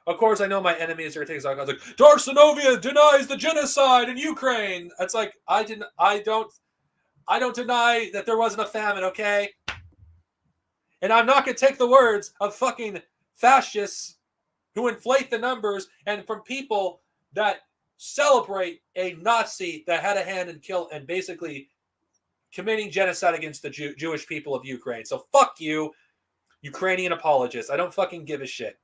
Of course, I know my enemies are taking I was like, Darksnovia denies the genocide in Ukraine. It's like I don't deny that there wasn't a famine, okay? And I'm not going to take the words of fucking fascists who inflate the numbers and from people that celebrate a Nazi that had a hand in and basically committing genocide against the Jewish people of Ukraine. So fuck you, Ukrainian apologists. I don't fucking give a shit.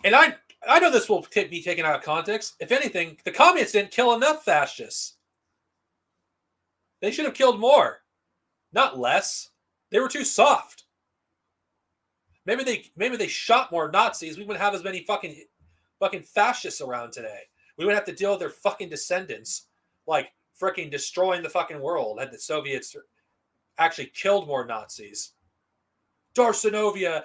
And I know this will be taken out of context. If anything, the communists didn't kill enough fascists. They should have killed more, not less. They were too soft. Maybe they shot more Nazis. We wouldn't have as many fucking fascists around today. We wouldn't have to deal with their fucking descendants, like freaking destroying the fucking world. Had the Soviets actually killed more Nazis. Darksnovia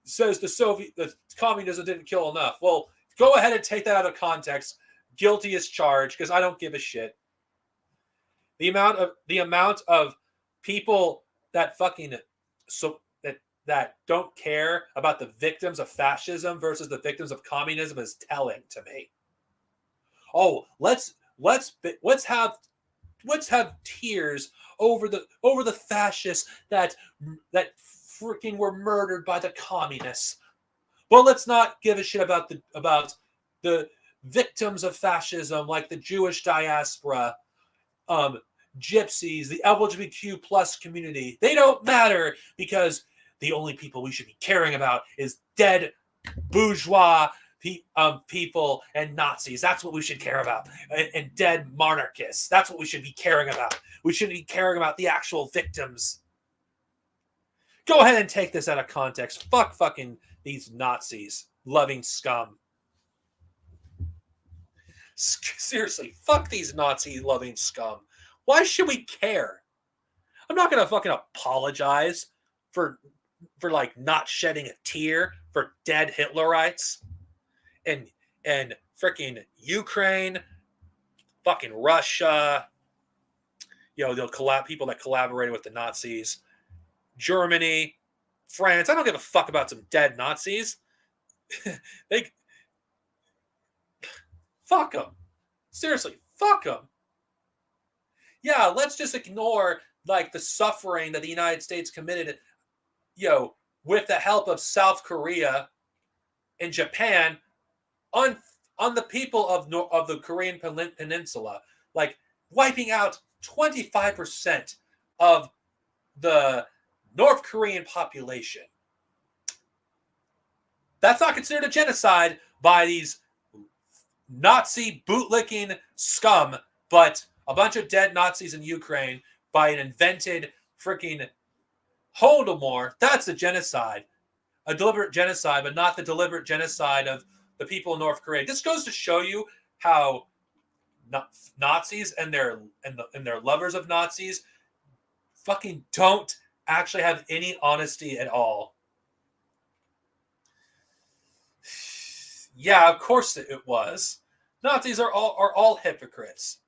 says the communism didn't kill enough. Well, go ahead and take that out of context. Guilty as charged, because I don't give a shit. The amount of people that fucking that don't care about the victims of fascism versus the victims of communism is telling to me. Oh, let's have tears over the fascists that freaking were murdered by the communists. Well, let's not give a shit about the victims of fascism, like the Jewish diaspora, gypsies, the LGBTQ plus community. They don't matter, because the only people we should be caring about is dead bourgeois people and Nazis. That's what we should care about. And dead monarchists. That's what we should be caring about. We shouldn't be caring about the actual victims. Go ahead and take this out of context. Fuck fucking these Nazis. Loving scum. Seriously, fuck these Nazi loving scum. Why should we care? I'm not going to fucking apologize for like not shedding a tear for dead Hitlerites and freaking Ukraine, fucking Russia, they'll people that collaborated with the Nazis, Germany, France. I don't give a fuck about some dead Nazis. Fuck them. Seriously, fuck them. Yeah, let's just ignore like the suffering that the United States committed, with the help of South Korea and Japan on the people of the Korean Peninsula, like wiping out 25% of the North Korean population. That's not considered a genocide by these Nazi bootlicking scum, but a bunch of dead Nazis in Ukraine by an invented freaking Holodomor. That's a genocide. A deliberate genocide, but not the deliberate genocide of the people in North Korea. This goes to show you how Nazis and their lovers of Nazis fucking don't actually have any honesty at all. Yeah, of course it was. Nazis are all hypocrites.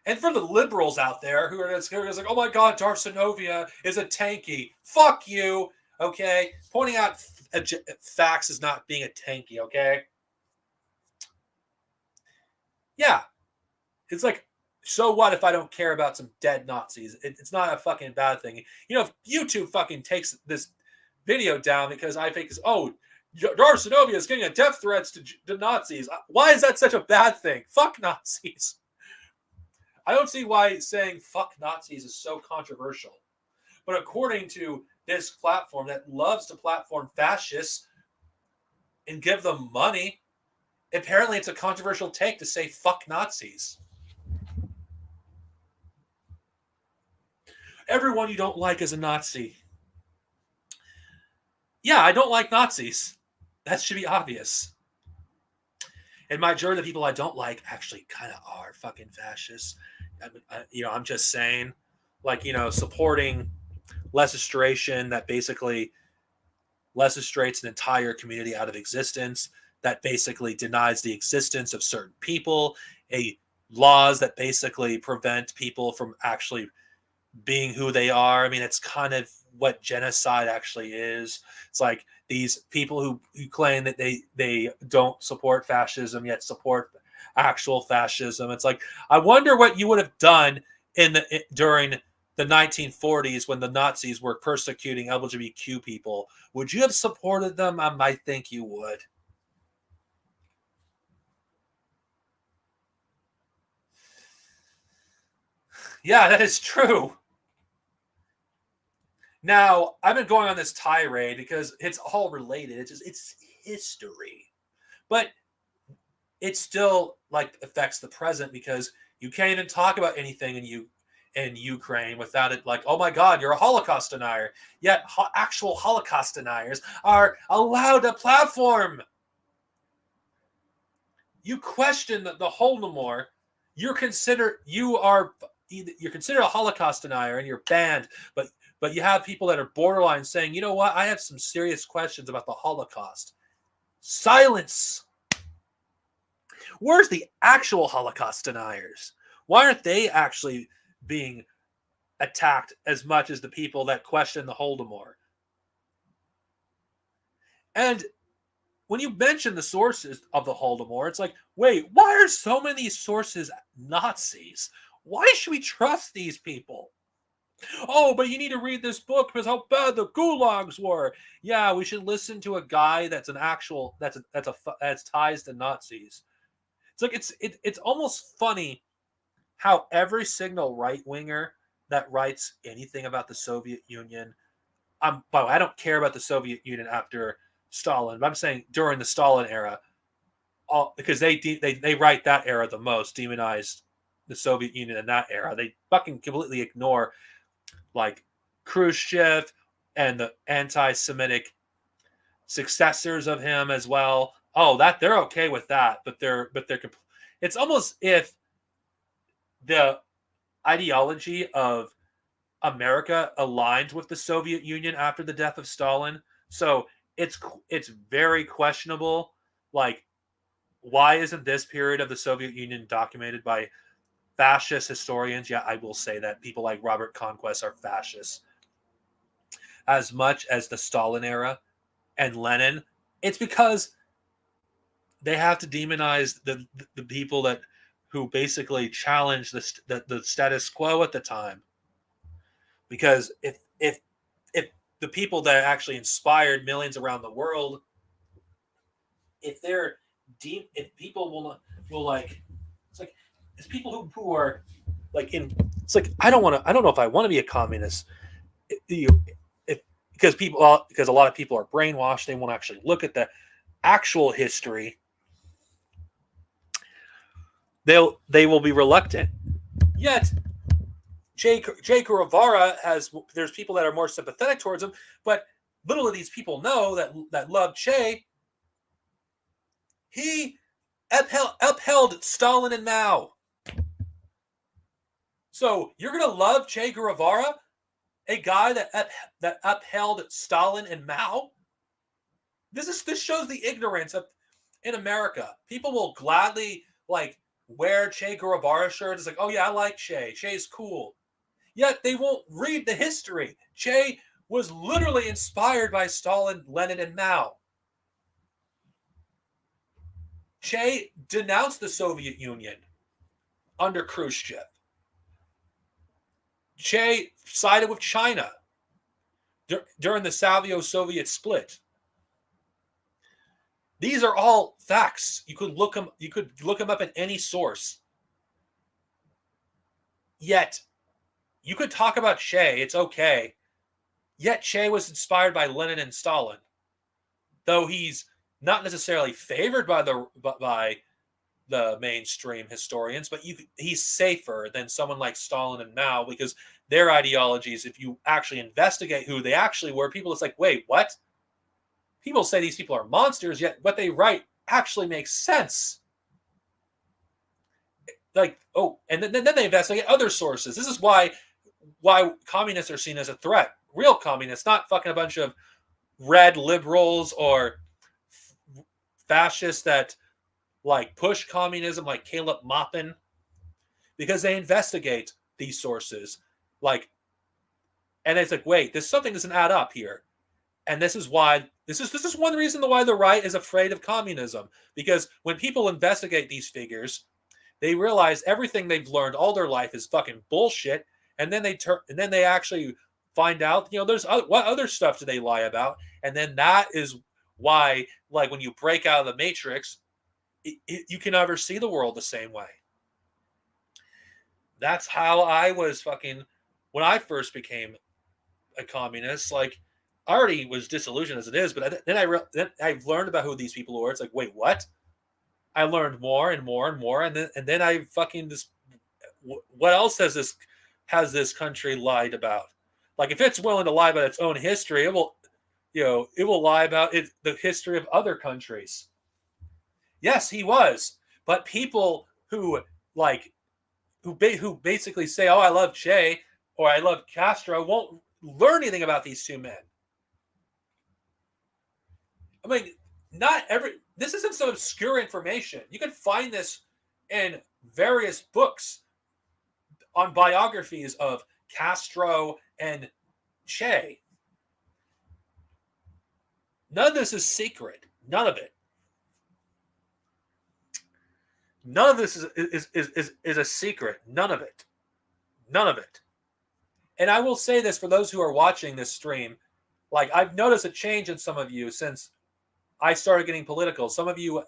And for the liberals out there who are like, oh my God, Darksnovia is a tanky. Fuck you. Okay, pointing out facts is not being a tanky. Okay, yeah, it's like, so what if I don't care about some dead Nazis? It's not a fucking bad thing. You know, if YouTube fucking takes this video down because I think, oh, Darksnovia is getting a death threats to Nazis. Why is that such a bad thing? Fuck Nazis. I don't see why saying fuck Nazis is so controversial. But according to this platform that loves to platform fascists and give them money, apparently it's a controversial take to say fuck Nazis. Everyone you don't like is a Nazi. Yeah, I don't like Nazis. That should be obvious. And majority of the people I don't like actually kind of are fucking fascists. I'm just saying, like, supporting legislation that basically legislates an entire community out of existence, that basically denies the existence of certain people, laws that basically prevent people from actually being who they are. I mean, it's kind of what genocide actually is. It's like these people who claim that they don't support fascism yet support actual fascism. It's like, I wonder what you would have done during the 1940s when the Nazis were persecuting LGBTQ people. Would you have supported them? I might think you would. Yeah, that is true. Now, I've been going on this tirade because it's all related. It's history. But it still like affects the present because you can't even talk about anything in Ukraine without it like, oh my God, you're a Holocaust denier. Yet actual Holocaust deniers are allowed a platform. You question the Holodomor, you're considered a Holocaust denier and you're banned, but you have people that are borderline saying, you know what, I have some serious questions about the Holocaust. Silence. Where's the actual Holocaust deniers? Why aren't they actually being attacked as much as the people that question the Holodomor? And when you mention the sources of the Holodomor, it's like, wait, why are so many sources Nazis? Why should we trust these people? Oh, but you need to read this book because how bad the gulags were. Yeah, we should listen to a guy that's ties to Nazis. It's like it's almost funny how every single right winger that writes anything about the Soviet Union, by the way, I don't care about the Soviet Union after Stalin, but I'm saying during the Stalin era, because they write that era the most, demonize the Soviet Union in that era. They fucking completely ignore like Khrushchev and the anti-Semitic successors of him as well. Oh, that they're okay with that, but it's almost if the ideology of America aligned with the Soviet Union after the death of Stalin. So it's very questionable. Like, why isn't this period of the Soviet Union documented by fascist historians? Yeah, I will say that people like Robert Conquest are fascists. As much as the Stalin era and Lenin, it's because they have to demonize the people who basically challenge the status quo at the time. Because if the people that actually inspired millions around the world, if people will like, it's like, it's people who are like it's like, I don't know if I want to be a communist. Because a lot of people are brainwashed, they won't actually look at the actual history. They will be reluctant. Yet Che Guevara there's people that are more sympathetic towards him, but little of these people know that love Che. He upheld Stalin and Mao. So you're gonna love Che Guevara, a guy that upheld Stalin and Mao? This shows the ignorance in America. People will gladly like wear Che Guevara shirts. It's like, oh yeah, I like Che. Che's cool. Yet they won't read the history. Che was literally inspired by Stalin, Lenin, and Mao. Che denounced the Soviet Union under Khrushchev. Che sided with China during the Savio-Soviet split. These are all facts. You could look them. You could look them up in any source. Yet, you could talk about Che. It's okay. Yet Che was inspired by Lenin and Stalin, though he's not necessarily favored by the mainstream historians. But he's safer than someone like Stalin and Mao, because their ideologies, if you actually investigate who they actually were, people it's like, wait, what? People say these people are monsters, yet what they write actually makes sense. Like, oh, and then they investigate other sources. This is why communists are seen as a threat. Real communists, not fucking a bunch of red liberals or fascists that like push communism, like Caleb Maupin, because they investigate these sources. Like, and it's like, wait, something doesn't add up here. And this is why this is one reason why the right is afraid of communism. Because when people investigate these figures, they realize everything they've learned all their life is fucking bullshit. And then they actually find out, there's what other stuff do they lie about? And then that is why, like, when you break out of the matrix, you can never see the world the same way. That's how I was fucking when I first became a communist. Like, I already was disillusioned as it is, but then I've learned about who these people were. It's like, wait, what? I learned more and more and more, and then I fucking what else has this country lied about? Like, if it's willing to lie about its own history, it will lie about the history of other countries. Yes, he was, but people who basically say, "Oh, I love Che" or "I love Castro," won't learn anything about these two men. I mean, this isn't some obscure information. You can find this in various books on biographies of Castro and Che. None of this is secret. None of it. None of this is a secret. None of it. None of it. And I will say this for those who are watching this stream, like, I've noticed a change in some of you since I started getting political. Some of you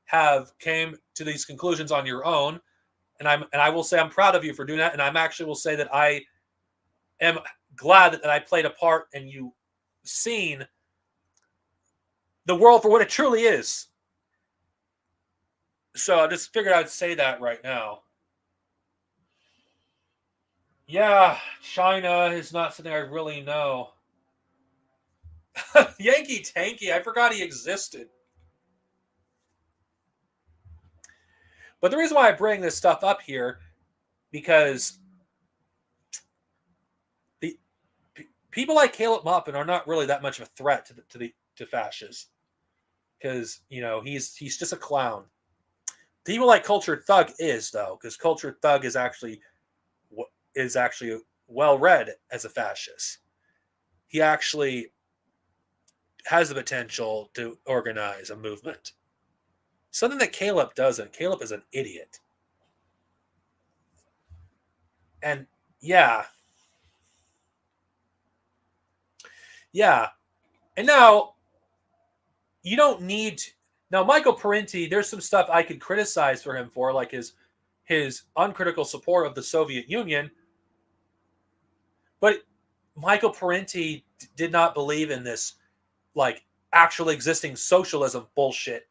have came to these conclusions on your own, and I will say I'm proud of you for doing that. And I'm actually will say that I am glad that I played a part in you seeing the world for what it truly is. So I just figured I'd say that right now. Yeah, China is not something I really know. Yankee Tanky, I forgot he existed. But the reason why I bring this stuff up here, because the people like Caleb Maupin are not really that much of a threat to fascists, because he's just a clown. People like Cultured Thug is, though, because Cultured Thug is actually well read as a fascist. He actually has the potential to organize a movement. Something that Caleb doesn't. Caleb is an idiot. And yeah. And now, you don't need... Now, Michael Parenti, there's some stuff I could criticize for him for, like his uncritical support of the Soviet Union. But Michael Parenti did not believe in this, like, actually existing socialism bullshit.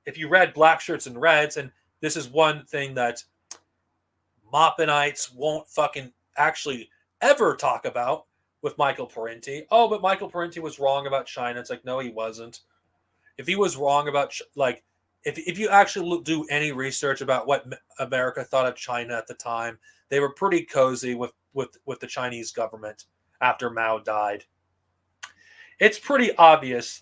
If you read Black Shirts and Reds, and this is one thing that Maupinites won't fucking actually ever talk about with Michael Parenti. Oh, but Michael Parenti was wrong about China. It's like, no, he wasn't. If he was wrong about, like, if you actually do any research about what America thought of China at the time, they were pretty cozy with the Chinese government after Mao died. It's pretty obvious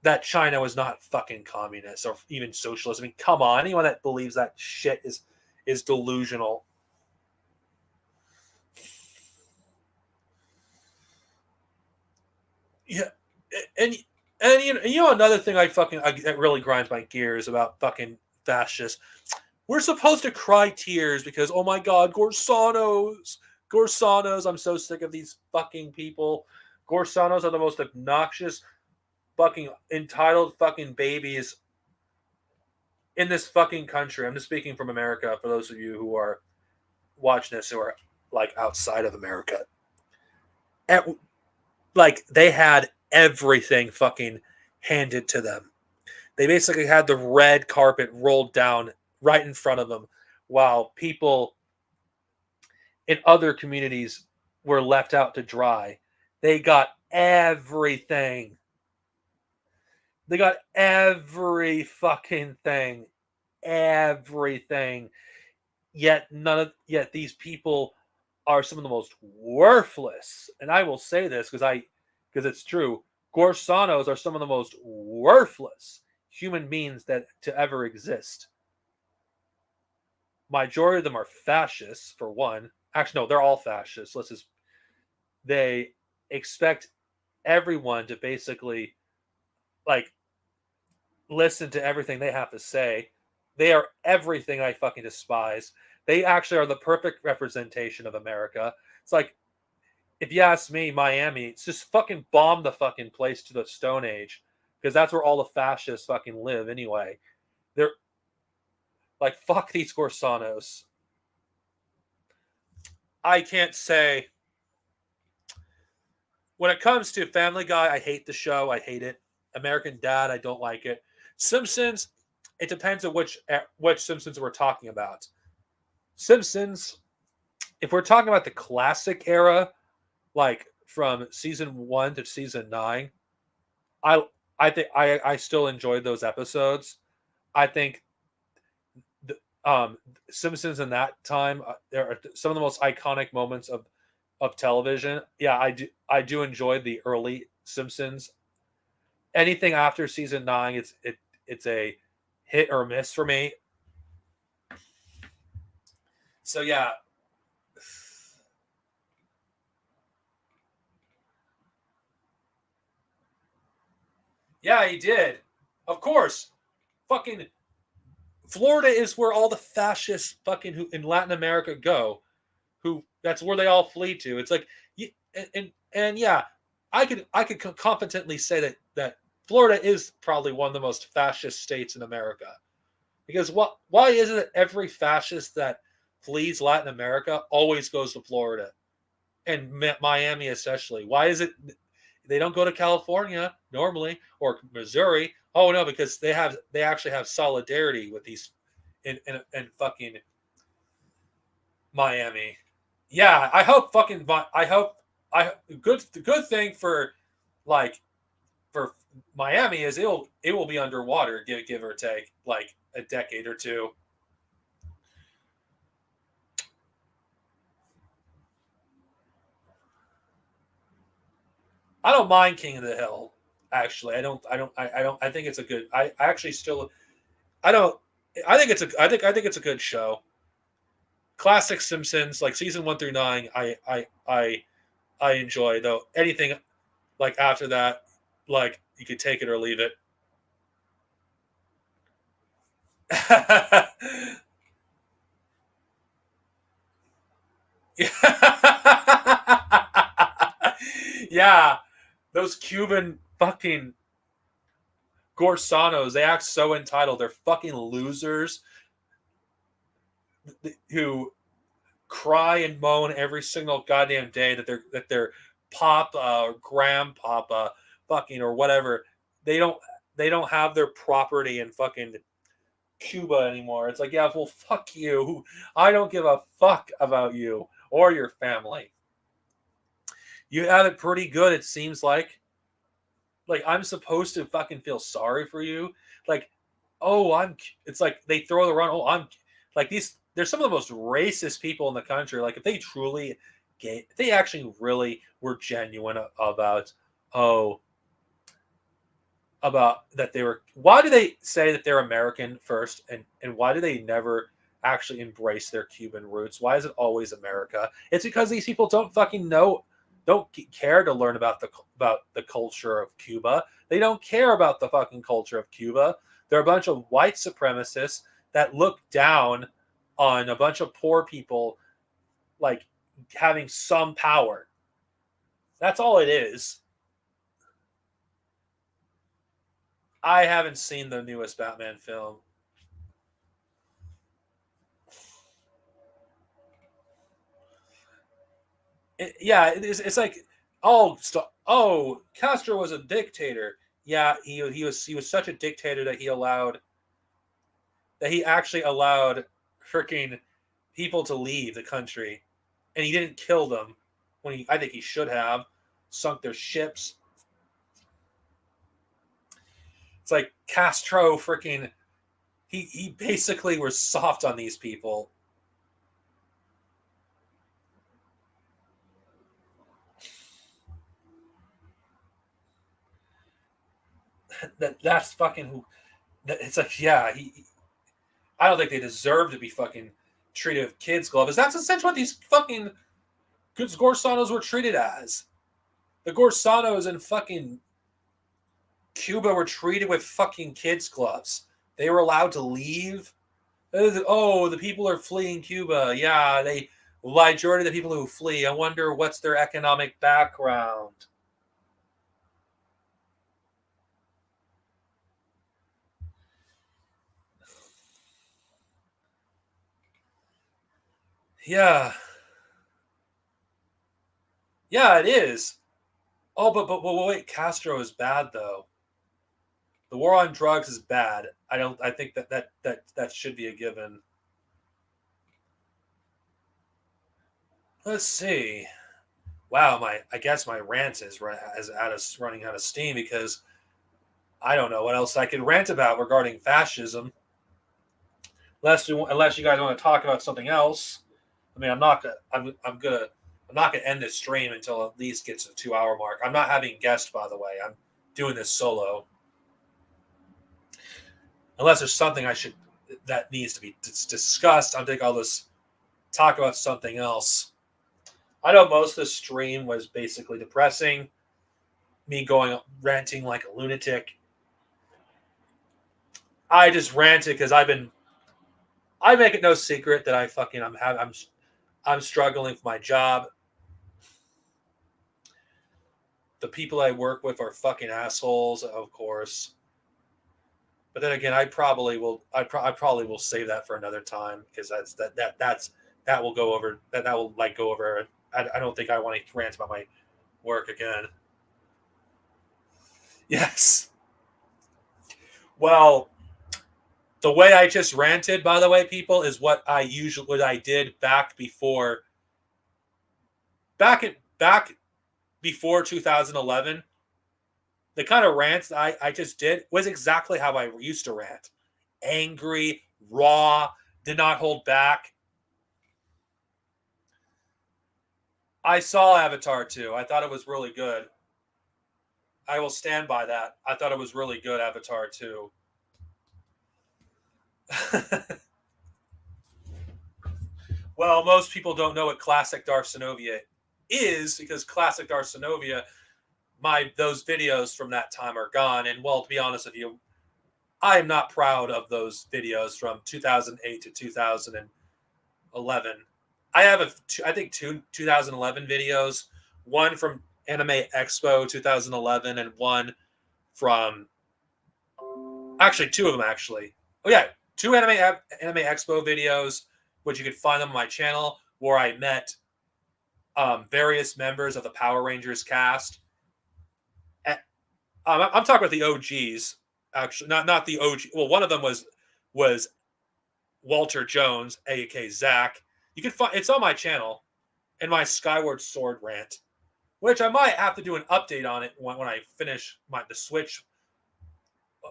that China was not fucking communist or even socialist. I mean, come on. Anyone that believes that shit is delusional. Yeah, and and you know another thing that really grinds my gears about fucking fascists. We're supposed to cry tears because oh my god, Gorsanos. I'm so sick of these fucking people. Gorsanos are the most obnoxious, fucking entitled fucking babies in this fucking country. I'm just speaking from America for those of you who are watching this who are like outside of America. And, like they had everything fucking handed to them. They basically had the red carpet rolled down right in front of them while people in other communities were left out to dry. They got everything. They got every fucking thing. Everything. Yet these people are some of the most worthless. And I will say this because it's true. Gorsanos are some of the most worthless human beings that to ever exist. Majority of them are fascists, for one. Actually, no, they're all fascists. They expect everyone to basically like listen to everything they have to say. They are everything I fucking despise. They actually are the perfect representation of America. It's like, if you ask me, Miami, it's just fucking bomb the fucking place to the Stone Age because that's where all the fascists fucking live anyway. They're like, fuck these Gorsanos. I can't say. When it comes to Family Guy, I hate the show. I hate it. American Dad, I don't like it. Simpsons, it depends on which Simpsons we're talking about. Simpsons, if we're talking about the classic era, like from season 1 to season 9, I I think I still enjoyed those episodes. I think the, Simpsons in that time there are some of the most iconic moments of television. Yeah, I do enjoy the early Simpsons. Anything after season 9, it's a hit or miss for me. So yeah, yeah, he did. Of course, fucking Florida is where all the fascists fucking who in Latin America go. Who that's where they all flee to. It's like and yeah, I could confidently say that Florida is probably one of the most fascist states in America. Because why isn't it every fascist that flees Latin America always goes to Florida and Miami especially? Why is it they don't go to California normally or Missouri? Oh no, because they actually have solidarity with these in fucking Miami. Yeah, I hope fucking I hope I good thing for like for Miami is it will be underwater give or take like a decade or two. I don't mind King of the Hill. Actually, I think it's a good. I actually still I don't. I think it's a good show. Classic Simpsons, like season 1 through 9. I enjoy though. Anything like after that, like you could take it or leave it. Yeah, those Cuban fucking Gorsanos, they act so entitled. They're fucking losers who cry and moan every single goddamn day that their papa or grandpapa fucking or whatever they don't they don't have their property in fucking Cuba anymore. It's like, yeah, well, fuck you. I don't give a fuck about you or your family. You have it pretty good, it seems like. Like I'm supposed to fucking feel sorry for you. Like, oh, it's like they throw the run. Oh, I'm like these. They're some of the most racist people in the country. Like if they truly if they actually really were genuine about, oh, about that they were. Why do they say that they're American first, and why do they never actually embrace their Cuban roots? Why is it always America? It's because these people don't fucking know. don't care to learn about the culture of Cuba. They don't care about the fucking culture of Cuba. They're a bunch of white supremacists that look down on a bunch of poor people like having some power. That's all it is. I haven't seen the newest Batman film. It's like, Castro was a dictator. Yeah, he was such a dictator that he actually allowed freaking people to leave the country, and he didn't kill them when I think he should have sunk their ships. It's like Castro freaking he basically was soft on these people. That's fucking who. It's like, yeah, I don't think they deserve to be fucking treated with kids' gloves. That's essentially what these fucking Gorsanos were treated as. The Gorsanos in fucking Cuba were treated with fucking kids' gloves. They were allowed to leave. Oh, the people are fleeing Cuba. Yeah, the majority of the people who flee. I wonder what's their economic background. Yeah, yeah, it is. Oh, but wait, Castro is bad though. The war on drugs is bad. I don't. I think that should be a given. Let's see. Wow, I guess my rant is running out of steam because I don't know what else I could rant about regarding fascism. Unless you guys want to talk about something else. I mean, I'm not gonna end this stream until at least gets to the 2 hour mark. I'm not having guests, by the way. I'm doing this solo. Unless there's something that needs to be discussed, I think I'll just talk about something else. I know most of the stream was basically depressing, me going ranting like a lunatic. I just ranted because I make it no secret that I'm struggling for my job. The people I work with are fucking assholes, of course. But then again, I probably will save that for another time because that will go over that will like go over. I don't think I want to rant about my work again. Yes. Well, the way I just ranted, by the way, people, is what I did back before 2011. The kind of rants I just did was exactly how I used to rant. Angry, raw, did not hold back. I saw Avatar 2. I thought it was really good. I will stand by that. I thought it was really good, Avatar 2. Well, most people don't know what classic Darksnovia is because classic Darksnovia, those videos from that time are gone. And well, to be honest with you, I am not proud of those videos from 2008 to 2011. I have I think two 2011 videos, one from Anime Expo 2011 and one from actually two of them actually. Oh yeah, two Anime Expo videos, which you can find them on my channel, where I met various members of the Power Rangers cast. I'm talking about the OGs, actually, not the OG. Well, one of them was Walter Jones, aka Zach. You can find it's on my channel and my Skyward Sword rant, which I might have to do an update on it when I finish the Switch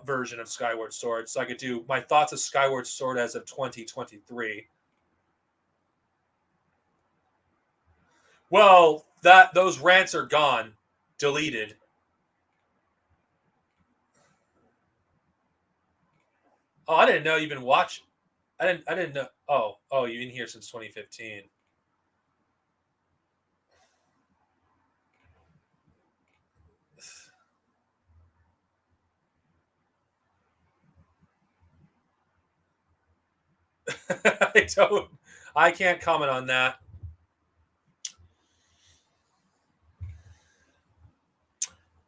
version of Skyward Sword, so I could do my thoughts of Skyward Sword as of 2023. Well, those rants are gone, deleted. Oh, I didn't know you've been watching. I didn't know. Oh, you've been here since 2015. I can't comment on that.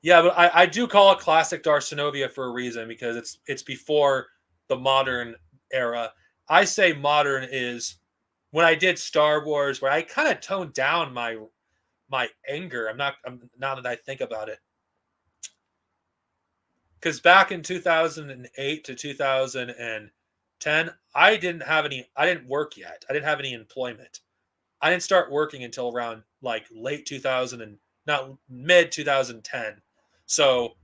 Yeah, but I do call it classic Darksnovia for a reason, because it's before the modern era. I say modern is when I did Star Wars, where I kind of toned down my anger. Now that I think about it, because back in 2008 to 2010, I didn't work yet. I didn't have any employment. I didn't start working until around like late 2000 and not mid 2010. So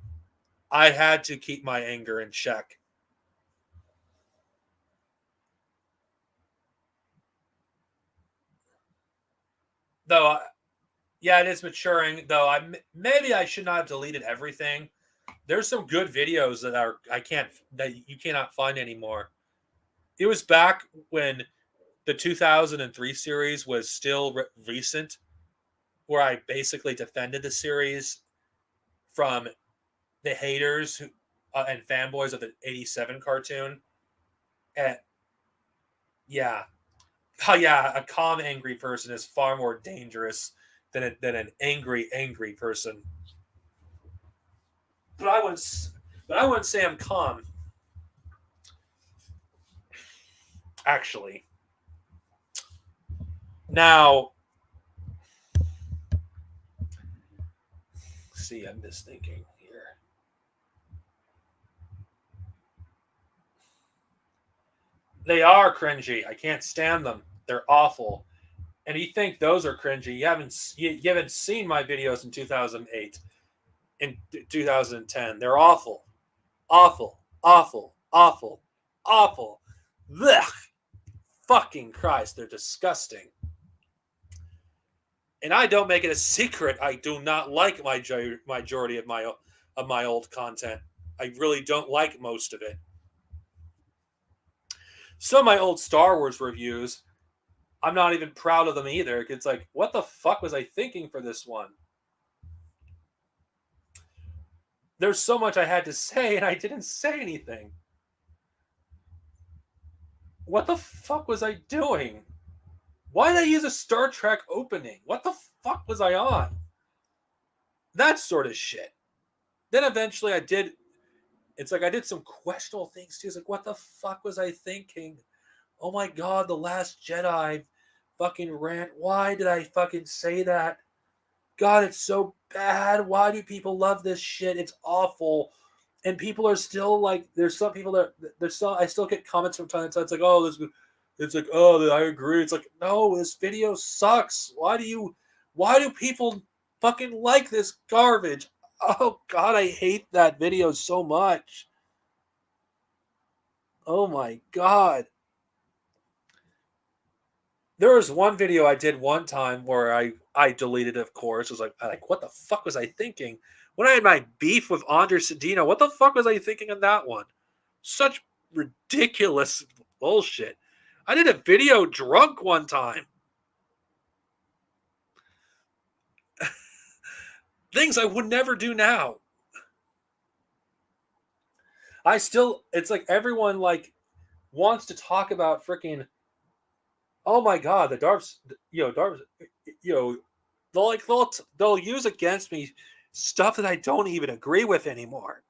I had to keep my anger in check. Though, yeah, it is maturing. Though maybe I should not have deleted everything. There's some good videos that you cannot find anymore. It was back when the 2003 series was still recent, where I basically defended the series from the haters and fanboys of the '87 cartoon. And yeah, oh yeah, a calm, angry person is far more dangerous than an angry person. But I wouldn't say I'm calm. Actually, now, see, I'm just thinking here. They are cringy. I can't stand them. They're awful. And you think those are cringy? You haven't seen my videos in 2008, in 2010. They're awful, awful, awful, awful, awful. Blech. Fucking Christ, they're disgusting. And I don't make it a secret. I do not like majority of my old content. I really don't like most of it. Some of my old Star Wars reviews, I'm not even proud of them either. It's like, what the fuck was I thinking for this one? There's so much I had to say, and I didn't say anything. What the fuck was I doing? Why did I use a Star Trek opening? What the fuck was I on? That sort of shit. Then eventually I did. It's like I did some questionable things too. It's like, what the fuck was I thinking? Oh my god, The Last Jedi fucking rant. Why did I fucking say that? God, it's so bad. Why do people love this shit? It's awful. And people are still like, there's some people that there's still, I still get comments from time to time. It's like, oh, it's like, oh, I agree. It's like, no, this video sucks. Why do people fucking like this garbage? Oh God, I hate that video so much. Oh my God. There was one video I did one time where I deleted, of course. It was like, what the fuck was I thinking? When I had my beef with Andre Sedino, what the fuck was I thinking on that one? Such ridiculous bullshit. I did a video drunk one time. Things I would never do now. It's like everyone like wants to talk about freaking, oh my God, the Darf's, you know, they'll use against me stuff that I don't even agree with anymore.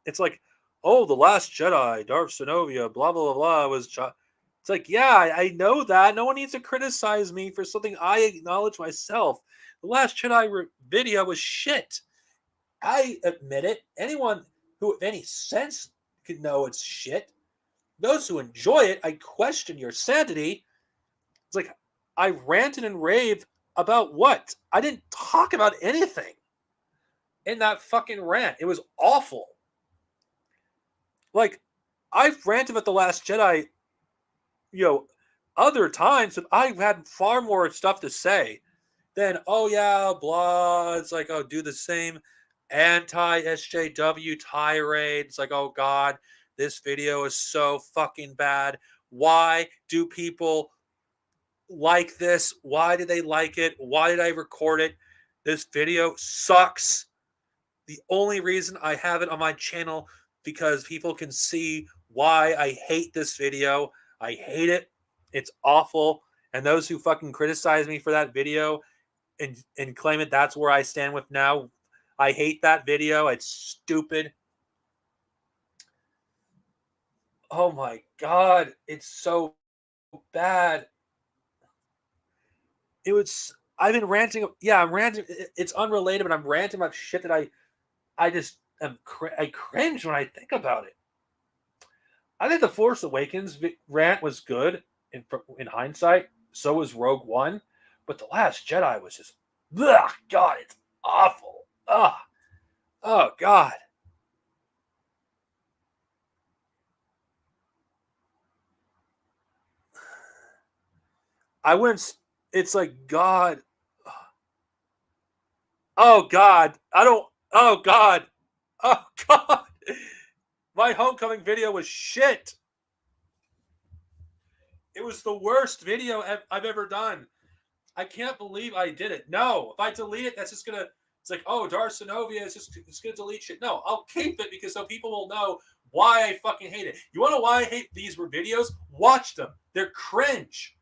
It's like, oh, The Last Jedi, Darksnovia, blah blah blah blah was. It's like, yeah, I know that. No one needs to criticize me for something I acknowledge myself. The Last Jedi video was shit. I admit it. Anyone who, with any sense, can know it's shit. Those who enjoy it, I question your sanity. It's like, I ranted and raved about what? I didn't talk about anything in that fucking rant. It was awful. Like, I've ranted about The Last Jedi, you know, other times, but I've had far more stuff to say than, oh yeah, blah. It's like, oh, do the same anti SJW tirade. It's like, oh God, this video is so fucking bad. Why do people like this? Why did they like it? Why did I record it? This video sucks. The only reason I have it on my channel because people can see why I hate this video. I hate it. It's awful. And those who fucking criticize me for that video and claim it that's where I stand with now, I hate that video. It's stupid. Oh my God. It's so bad. I've been ranting. Yeah, I'm ranting. It's unrelated, but I'm ranting about shit that I just I cringe when I think about it. I think the Force Awakens rant was good in hindsight. So was Rogue One, but the Last Jedi was just, ugh, God, it's awful. Ugh, oh God. I wouldn't. It's like God. Oh God. I don't. Oh God. Oh God. My homecoming video was shit. It was the worst video I've ever done. I can't believe I did it. No, if I delete it, that's just gonna. It's like, oh, Darksnovia is just it's gonna delete shit. No, I'll keep it because so people will know why I fucking hate it. You want to know why I hate these videos? Watch them. They're cringe.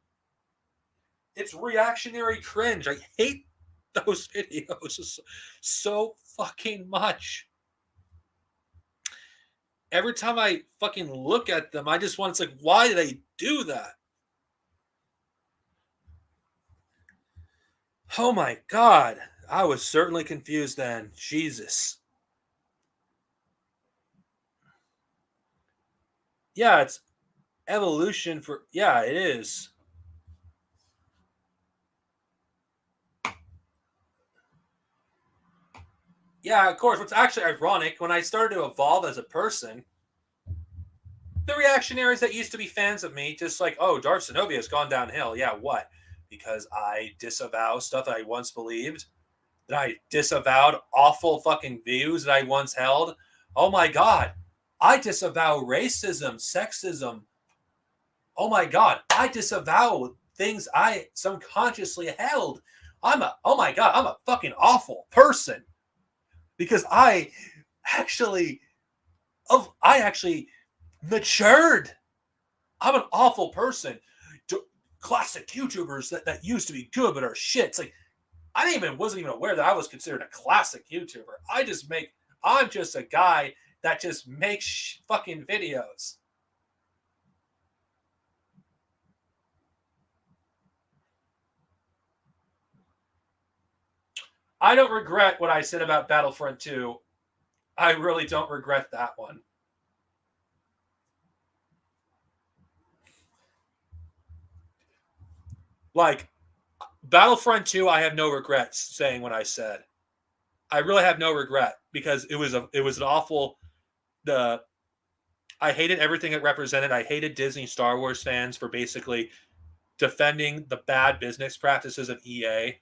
It's reactionary cringe. I hate those videos so fucking much. Every time I fucking look at them, I just want, it's like, why did they do that? Oh my God. I was certainly confused then. Jesus. Yeah, it's evolution for, yeah, it is. Yeah, of course. What's actually ironic, when I started to evolve as a person, the reactionaries that used to be fans of me, just like, oh, Darksnovia has gone downhill. Yeah, what? Because I disavow stuff that I once believed, that I disavowed awful fucking views that I once held. Oh my God. I disavow racism, sexism. Oh my God. I disavow things I subconsciously held. Oh my God, I'm a fucking awful person because actually, I actually matured. I'm an awful person. Classic YouTubers that used to be good but are shit. It's like, wasn't even aware that I was considered a classic YouTuber. I'm just a guy that just makes fucking videos. I don't regret what I said about Battlefront 2. I really don't regret that one. Like, Battlefront 2, I have no regrets saying what I said. I really have no regret because it was an awful I hated everything it represented. I hated Disney Star Wars fans for basically defending the bad business practices of EA.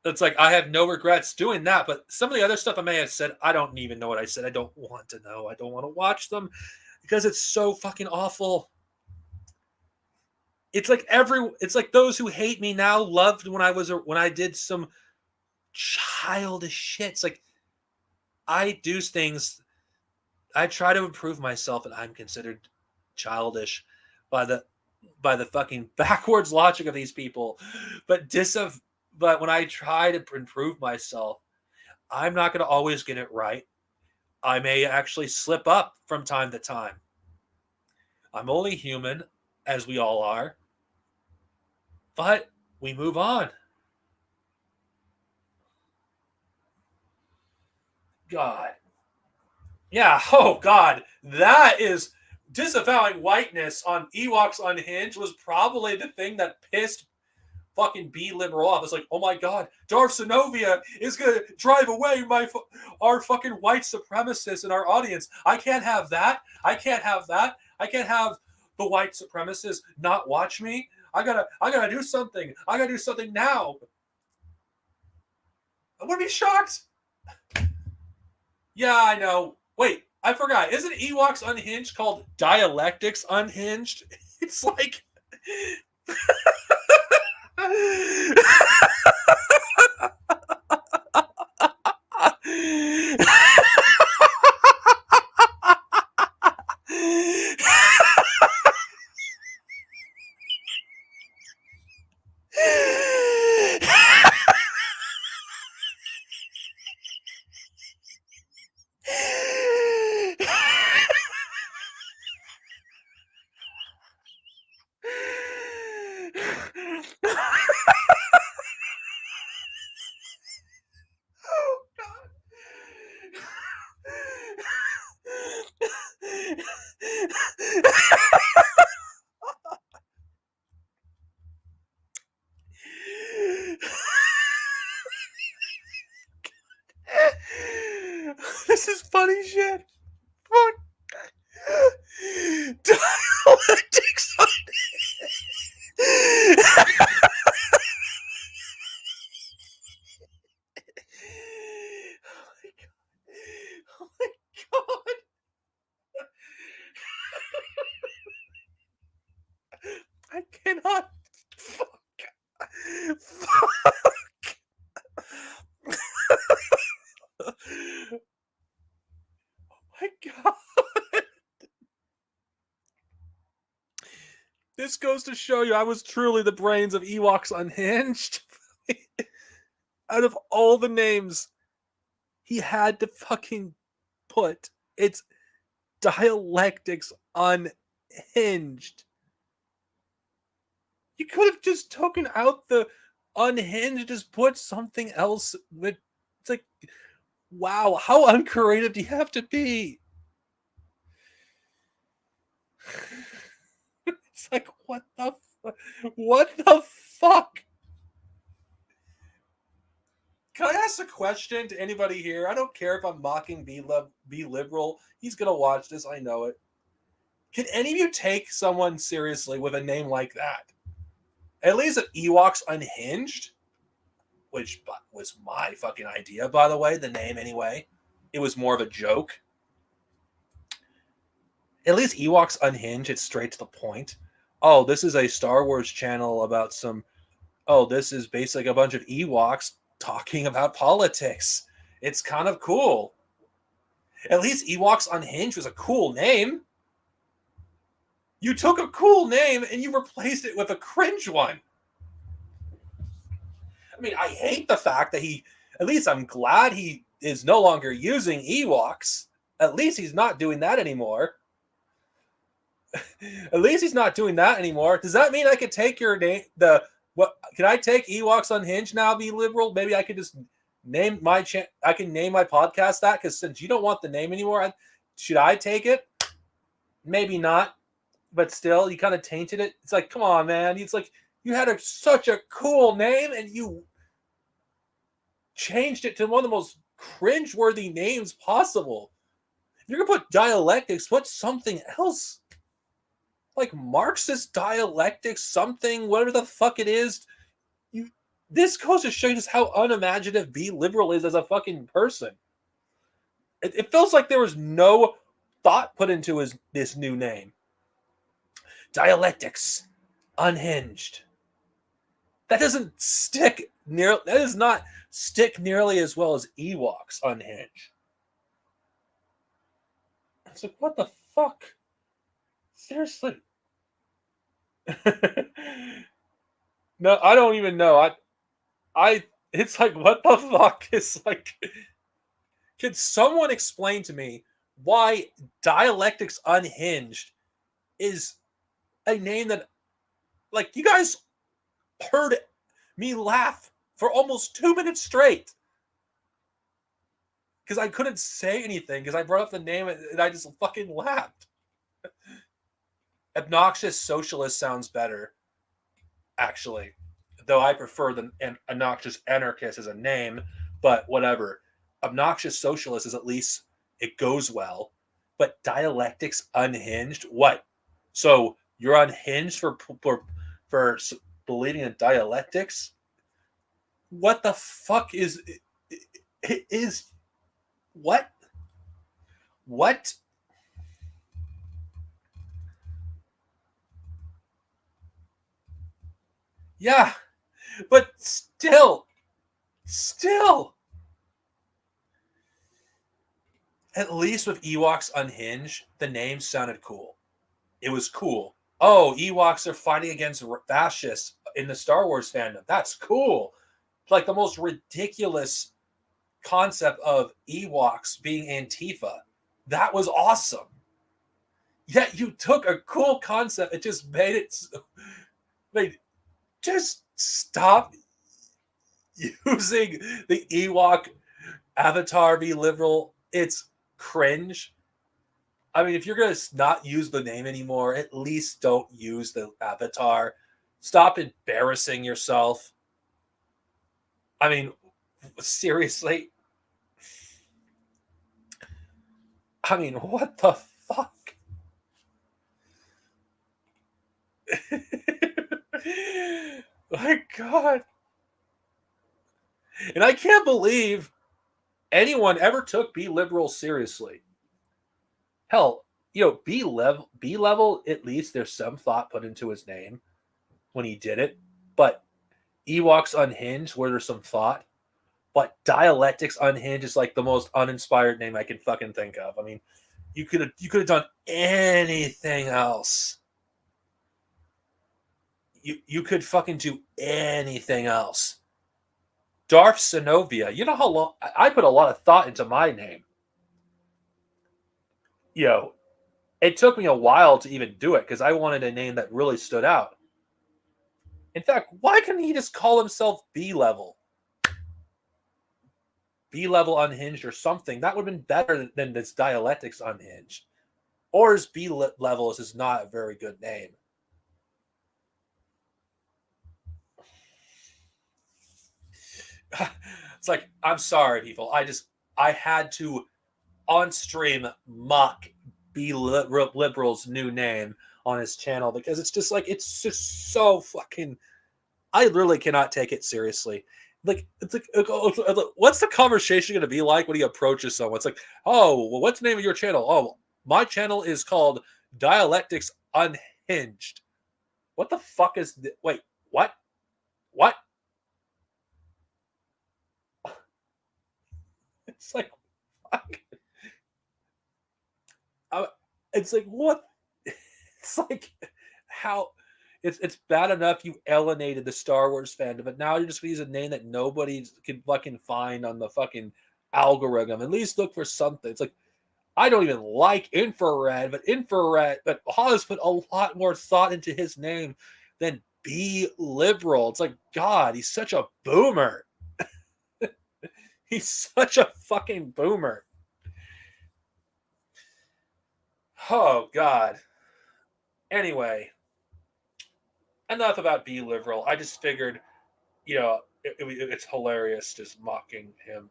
It's like I have no regrets doing that, but some of the other stuff I may have said, I don't even know what I said. I don't want to know. I don't want to watch them because it's so fucking awful. It's like those who hate me now loved when I did some childish shit. It's like I do things. I try to improve myself, and I'm considered childish by the fucking backwards logic of these people. But when I try to improve myself, I'm not going to always get it right. I may actually slip up from time to time. I'm only human, as we all are. But we move on. God. Yeah, oh God. That is disavowing whiteness on Ewoks Unhinged was probably the thing that pissed fucking B liberal off. It's like, oh my God, Darksnovia is gonna drive away our fucking white supremacists in our audience. I can't have that. I can't have that. I can't have the white supremacists not watch me. I gotta do something. I gotta do something now. I would be shocked. Yeah, I know. Wait, I forgot. Isn't Ewoks Unhinged called Dialectics Unhinged? It's like This is funny shit. Fuck. Dialectics on Oh my god. I cannot. Fuck. Fuck. Oh my god. This goes to show you I was truly the brains of Ewoks Unhinged. Out of all the names he had to fucking put, it's Dialectics Unhinged. You could have just taken out the unhinged, just put something else. It's like, wow, how uncreative do you have to be? It's like, what the fuck? Can I ask a question to anybody here? I don't care if I'm mocking Be Liberal. He's gonna watch this, I know it. Can any of you take someone seriously with a name like that? At least if Ewoks Unhinged, which was my fucking idea, by the way, the name anyway. It was more of a joke. At least Ewoks Unhinged, it's straight to the point. Oh, this is a Star Wars channel about some... Oh, this is basically a bunch of Ewoks talking about politics. It's kind of cool. At least Ewoks Unhinged was a cool name. You took a cool name and you replaced it with a cringe one. I mean, I hate the fact that at least I'm glad he is no longer using Ewoks. At least he's not doing that anymore. At least he's not doing that anymore. Does that mean I could take your name? Can I take Ewoks Unhinged now? Be liberal? Maybe I could just name my I can name my podcast that, because since you don't want the name anymore, should I take it? Maybe not, but still, you kind of tainted it. It's like, come on, man. It's like you had such a cool name and you changed it to one of the most cringe-worthy names possible. If you're gonna put dialectics, put something else. Like Marxist dialectics, something, whatever the fuck it is. This goes to show you just how unimaginative Be Liberal is as a fucking person. It feels like there was no thought put into this new name. Dialectics Unhinged. That doesn't stick near. That does not stick nearly as well as Ewoks Unhinged. It's like, what the fuck? Seriously. No, I don't even know. It's like, what the fuck? It's like, can someone explain to me why Dialectics Unhinged is a name that, like, you guys heard me laugh for almost 2 minutes straight because I couldn't say anything because I brought up the name and I just fucking laughed. Obnoxious Socialist sounds better, actually, though I prefer the Obnoxious Anarchist as a name, but whatever. Obnoxious Socialist is at least, it goes well, but Dialectics Unhinged, what? So you're unhinged for believing in dialectics? What the fuck is what? What? Yeah, but still, at least with Ewoks Unhinged, the name sounded cool. It was cool. Oh, Ewoks are fighting against fascists in the Star Wars fandom. That's cool. Like the most ridiculous concept of Ewoks being Antifa. That was awesome. Yet you took a cool concept and just made it. Just stop using the Ewok avatar Be Liberal. It's cringe. I mean, if you're going to not use the name anymore, at least don't use the avatar. Stop embarrassing yourself. I mean, seriously. I mean, what the fuck? My God. And I can't believe anyone ever took Be Liberal seriously. Hell, B level, at least there's some thought put into his name when he did it. But Ewoks Unhinged, where there's some thought. But Dialectics Unhinged is like the most uninspired name I can fucking think of. I mean, you could have done anything else. You could fucking do anything else. Darksnovia. You know how long I put a lot of thought into my name. Yo, it took me a while to even do it because I wanted a name that really stood out. In fact, why couldn't he just call himself B level? B level unhinged or something. That would have been better than this dialectics unhinged. Or his B level is just not a very good name. It's like, I'm sorry, people. I had to on stream mock B Liberal's new name on his channel because it's just so fucking. I literally cannot take it seriously. It's like what's the conversation going to be like when he approaches someone? It's like, oh, well, what's the name of your channel? Oh, my channel is called Dialectics Unhinged. What the fuck is wait, what? What? It's like, fuck. It's like what? It's like how it's bad enough you alienated the Star Wars fandom, but now you're just gonna use a name that nobody can fucking find on the fucking algorithm. At least look for something. It's like I don't even like but Hawes put a lot more thought into his name than Be Liberal. It's like God, he's such a boomer. He's such a fucking boomer. Oh God. Anyway, enough about Be Liberal. I just figured, it's hilarious just mocking him.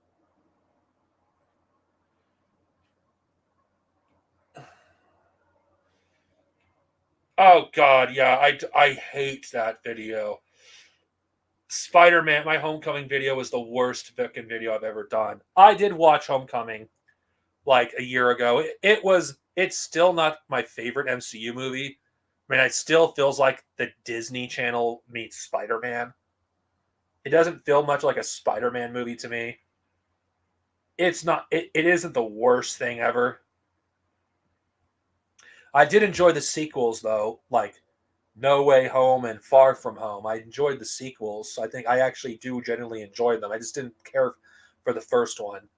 Oh God, yeah, I hate that video. Spider-Man, my Homecoming video was the worst fucking video I've ever done. I did watch Homecoming like a year ago. It's still not my favorite MCU movie. I mean, it still feels like the Disney Channel meets Spider-Man. It doesn't feel much like a Spider-Man movie to me. It's not it isn't the worst thing ever. I did enjoy the sequels though, like No Way Home and Far From Home. I enjoyed the sequels. So I think I actually do genuinely enjoy them. I just didn't care for the first one.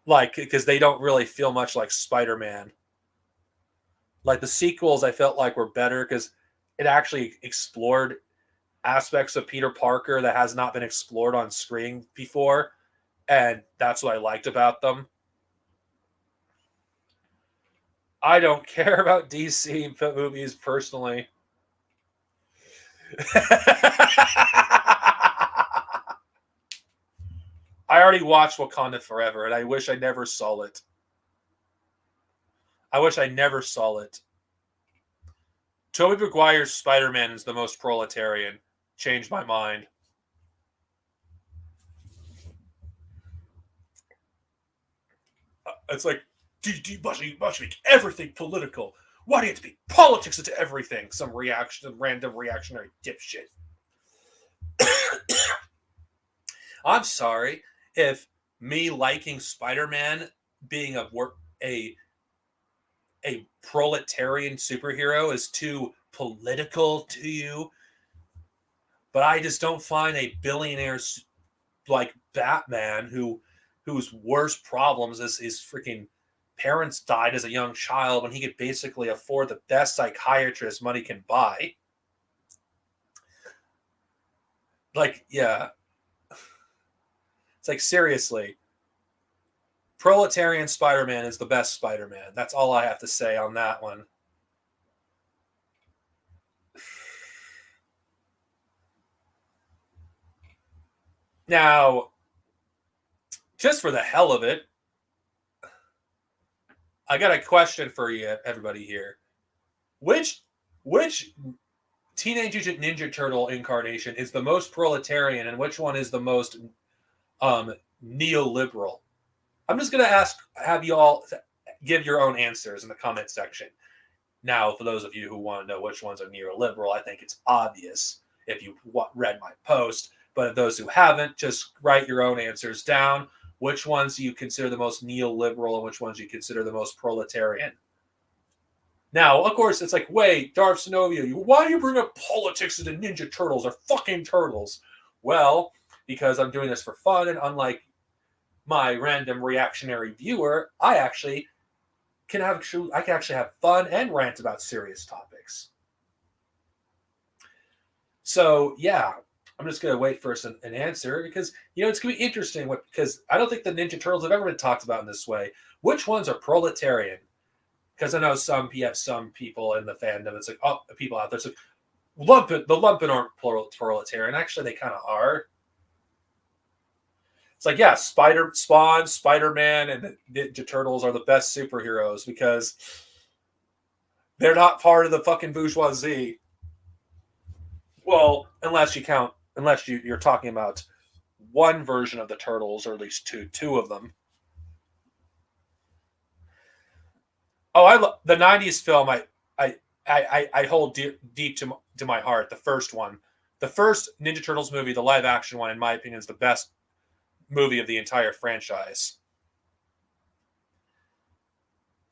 Like because they don't really feel much like Spider-Man. Like the sequels I felt like were better because it actually explored aspects of Peter Parker that has not been explored on screen before. And that's what I liked about them. I don't care about DC movies personally. I already watched Wakanda Forever, and I wish I never saw it. I wish I never saw it. Tobey Maguire's Spider-Man is the most proletarian. Changed my mind. It's like, you must make everything political. Why do you have to be politics into everything? Some random reactionary dipshit. I'm sorry if me liking Spider-Man being a a proletarian superhero is too political to you, but I just don't find a billionaire like Batman whose worst problems is his freaking parents died as a young child when he could basically afford the best psychiatrist money can buy. Like, yeah, it's like seriously, proletarian Spider-Man is the best Spider-Man. That's all I have to say on that one. Now, just for the hell of it, I got a question for you, everybody here. Which Teenage Mutant Ninja Turtle incarnation is the most proletarian, and which one is the most neoliberal? I'm just gonna have you all give your own answers in the comment section. Now, for those of you who want to know which ones are neoliberal, I think it's obvious if you read my post. But those who haven't, just write your own answers down. Which ones do you consider the most neoliberal and which ones you consider the most proletarian? Now, of course, it's like, wait, Darksnovia, why do you bring up politics into Ninja Turtles? They're fucking turtles. Well, because I'm doing this for fun, and unlike my random reactionary viewer, I can actually have fun and rant about serious topics. So yeah, I'm just gonna wait for an answer because it's gonna be interesting. Because I don't think the Ninja Turtles have ever been talked about in this way. Which ones are proletarian? Because I know some people in the fandom. It's like, oh, people out there. It's like the Lumpen aren't proletarian. Actually, they kind of are. It's like, yeah, Spawn, Spider-Man, and the Ninja Turtles are the best superheroes because they're not part of the fucking bourgeoisie. Well, unless you're talking about one version of the Turtles, or at least two of them. Oh, the '90s film. I hold deep to my heart. The first one, the first Ninja Turtles movie, the live action one, in my opinion, is the best movie of the entire franchise.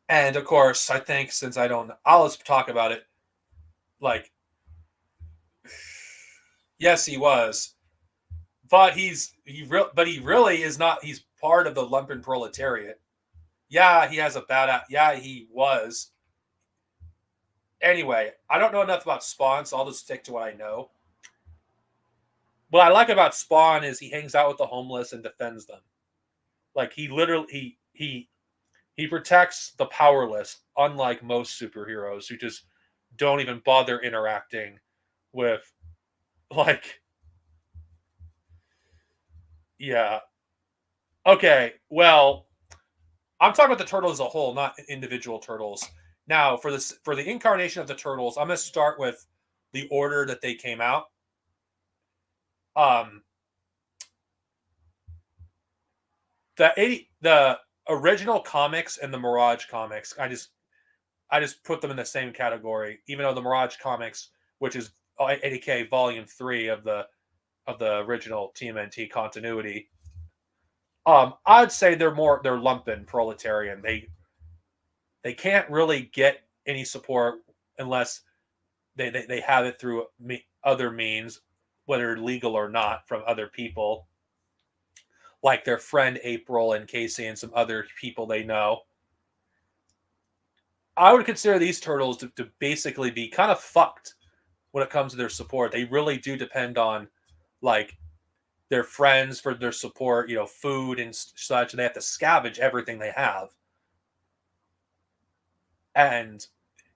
And of course, I think since I'll just talk about it. Like, yes, he was, but he really is not. He's part of the lumpen proletariat. Yeah, he has a bad. Yeah, he was. Anyway, I don't know enough about Spawn, so I'll just stick to what I know. What I like about Spawn is he hangs out with the homeless and defends them. Like, he literally he protects the powerless, unlike most superheroes who just don't even bother interacting with, like, yeah. Okay, well, I'm talking about the turtles as a whole, not individual turtles. Now, for the incarnation of the turtles, I'm going to start with the order that they came out. The original comics and the Mirage comics, I just put them in the same category, even though the Mirage comics, which is ADK Volume 3 of the original TMNT continuity, I'd say they're lumpen proletarian. They can't really get any support unless they have it through other means, whether legal or not, from other people, like their friend April and Casey and some other people they know. I would consider these turtles to basically be kind of fucked when it comes to their support. They really do depend on, like, their friends for their support, food and such, and they have to scavenge everything they have. And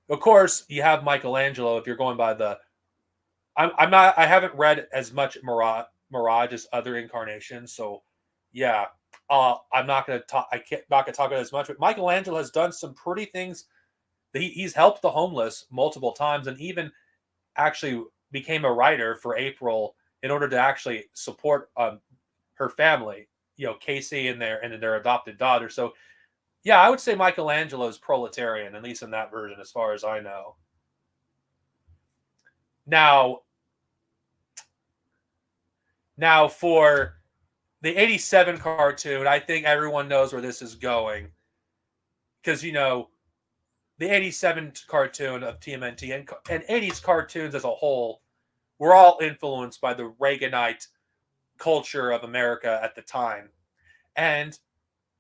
of course, you have Michelangelo. If you're going by I haven't read as much Mirage as other incarnations, so yeah, I'm not going to talk. Not going to talk about it as much. But Michelangelo has done some pretty things. He's helped the homeless multiple times, and even actually became a writer for April in order to actually support her family, Casey and their adopted daughter. So yeah, I would say Michelangelo is proletarian, at least in that version, as far as I know. Now for the 87 cartoon, I think everyone knows where this is going. Because, the 87 cartoon of TMNT and 80s cartoons as a whole were all influenced by the Reaganite culture of America at the time. And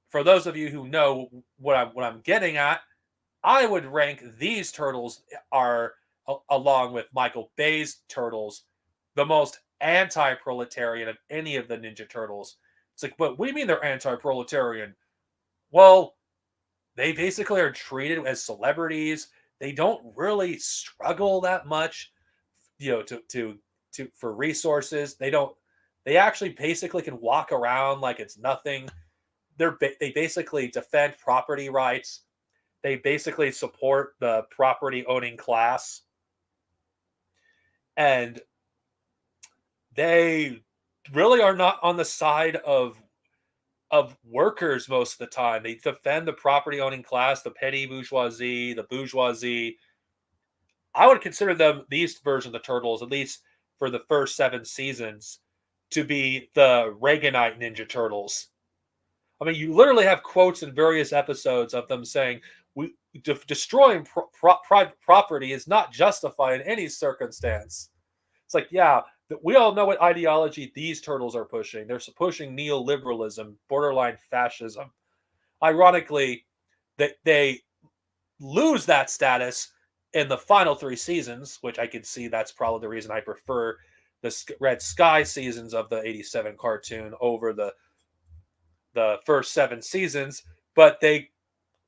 for those of you who know what I'm getting at, I would rank these turtles along with Michael Bay's turtles, the most anti-proletarian of any of the Ninja Turtles. It's like, but what do you mean they're anti-proletarian? Well, they basically are treated as celebrities. They don't really struggle that much, for resources. They actually basically can walk around like it's nothing. They basically defend property rights. they basically support the property owning class, and they really are not on the side of workers most of the time. They defend the property owning class, the petty bourgeoisie, the bourgeoisie. I would consider them, these version of the Turtles, at least for the first 7 seasons, to be the Reaganite Ninja Turtles. I mean, you literally have quotes in various episodes of them saying, "We destroying private property is not justified in any circumstance." It's like, yeah, we all know what ideology these turtles are pushing. They're pushing neoliberalism, borderline fascism. Ironically, they lose that status in the final 3 seasons, which I can see that's probably the reason I prefer the Red Sky seasons of the '87 cartoon over the first 7 seasons. But they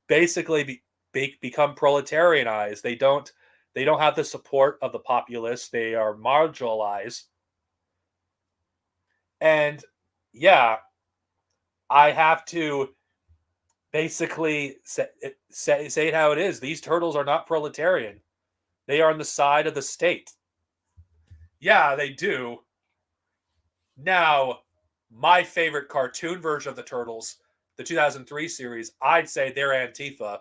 basically become proletarianized. They don't have the support of the populace. They are marginalized. And yeah, I have to basically say it how it is. These turtles are not proletarian. They are on the side of the state. Yeah, they do. Now, my favorite cartoon version of the Turtles, the 2003 series, I'd say they're Antifa.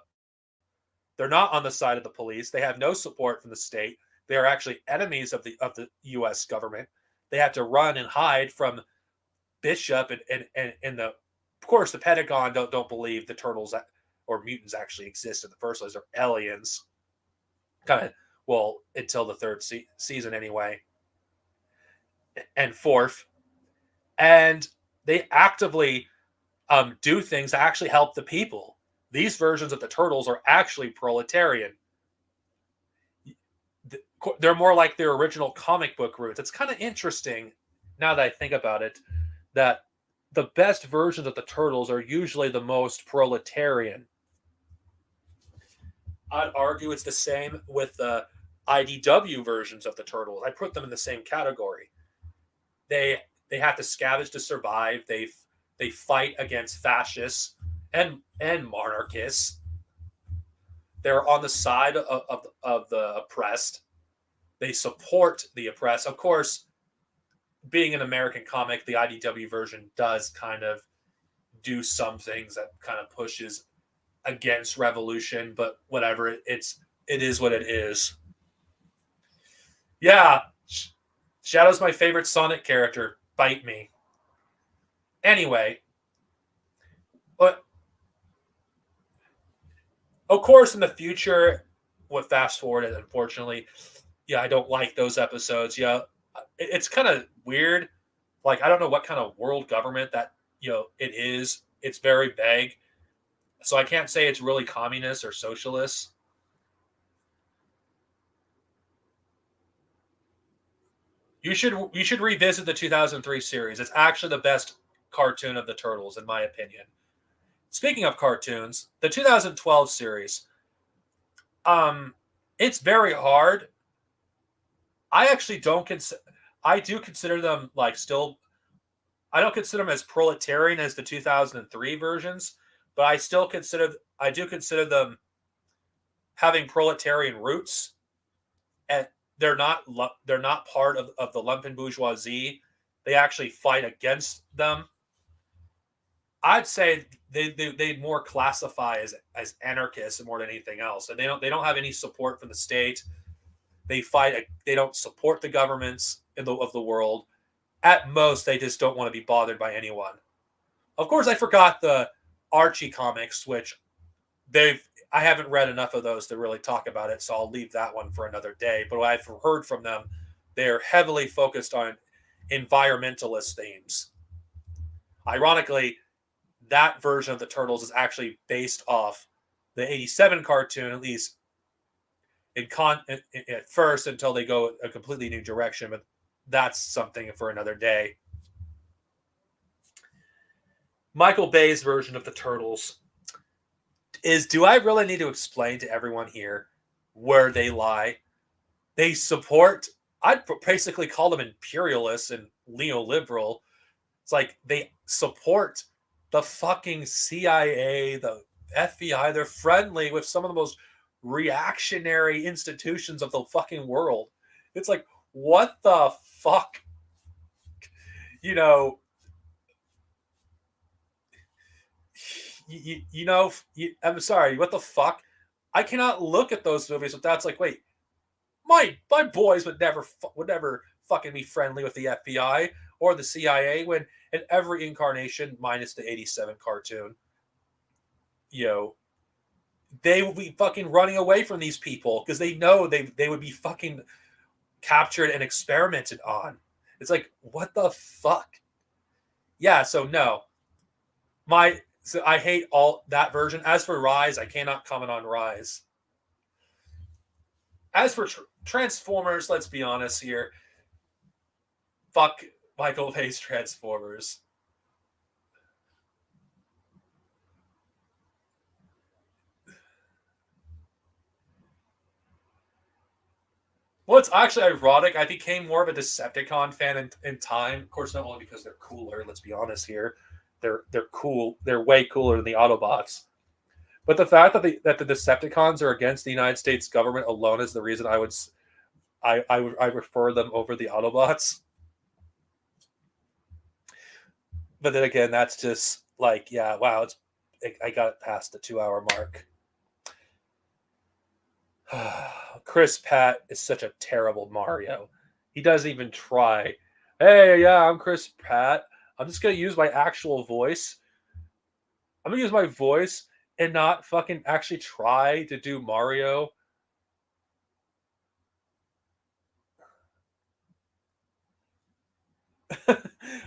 They're not on the side of the police. They have no support from the state. They are actually enemies of the U.S. government. They have to run and hide from Bishop and the, of course, the Pentagon don't believe the turtles or mutants actually exist in the first place. They're aliens, kind of, well, until the third season anyway, and fourth, and they actively do things to actually help the people. These versions of the turtles are actually proletarian. They're more like their original comic book roots. It's kind of interesting now that I think about it, that the best versions of the turtles are usually the most proletarian. I'd argue it's the same with the IDW versions of the turtles. I put them in the same category. They have to scavenge to survive. They fight against fascists and monarchists. They're on the side of the oppressed. They support the oppressed. Of course, being an American comic, the IDW version does kind of do some things that kind of pushes against revolution, but whatever, it is what it is. Yeah, Shadow's my favorite Sonic character. Bite me. Anyway, but of course, in the future, with fast forward, unfortunately, yeah, I don't like those episodes. Yeah, it's kind of weird. Like, I don't know what kind of world government that it is. It's very vague, so I can't say it's really communist or socialist. You should revisit the 2003 series. It's actually the best cartoon of the Turtles, in my opinion. Speaking of cartoons, the 2012 series, it's very hard. I actually don't consider. I do consider them like still. I don't consider them as proletarian as the 2003 versions, but I do consider them having proletarian roots, and they're not part of the lumpen bourgeoisie. They actually fight against them. I'd say they more classify as anarchists more than anything else, and they don't have any support from the state. They fight. They don't support the governments of the world. At most, they just don't want to be bothered by anyone. Of course, I forgot the Archie comics, which I haven't read enough of those to really talk about it, so I'll leave that one for another day. But what I've heard from them, they're heavily focused on environmentalist themes. Ironically, that version of the Turtles is actually based off the '87 cartoon, at least at first, until they go a completely new direction. But that's something for another day. Michael Bay's version of the Turtles is, do I really need to explain to everyone here where they lie? They support, I'd basically call them imperialists and neoliberal. It's like they support the fucking CIA, the FBI, they're friendly with some of the most reactionary institutions of the fucking world. It's like, what the fuck? You know, I'm sorry, what the fuck? I cannot look at those movies without, it's like, wait, my boys would never fucking be friendly with the FBI or the CIA when in every incarnation minus the 87 cartoon, you know, they will be fucking running away from these people because they know they would be fucking captured and experimented on. It's like, what the fuck? Yeah, so no. So I hate all that version. As for Rise, I cannot comment on Rise. As for Transformers, let's be honest here. Fuck Michael Bay's Transformers. Well, it's actually ironic. I became more of a Decepticon fan in time. Of course, not only because they're cooler. Let's be honest here. They're cool. They're way cooler than the Autobots. But the fact that the Decepticons are against the United States government alone is the reason I refer them over the Autobots. But then again, that's just like, yeah, wow, I got past the 2 hour mark. Chris Pratt is such a terrible Mario. He doesn't even try. Hey, yeah, I'm Chris Pratt. I'm just gonna use my actual voice. I'm gonna use my voice and not fucking actually try to do Mario.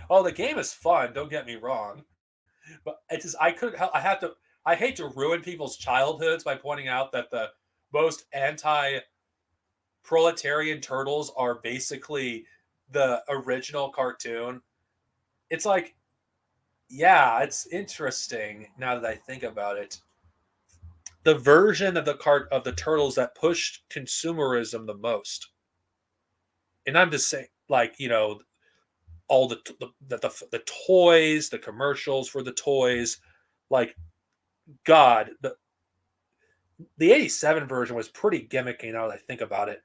Oh, the game is fun. Don't get me wrong, but it's just I couldn't. I have to. I hate to ruin people's childhoods by pointing out that the most anti-proletarian turtles are basically the original cartoon. It's like, yeah, it's interesting now that I think about it. The version of the turtles that pushed consumerism the most, and I'm just saying, like, all the toys, the commercials for the toys, like, God, the '87 version was pretty gimmicky. Now that I think about it,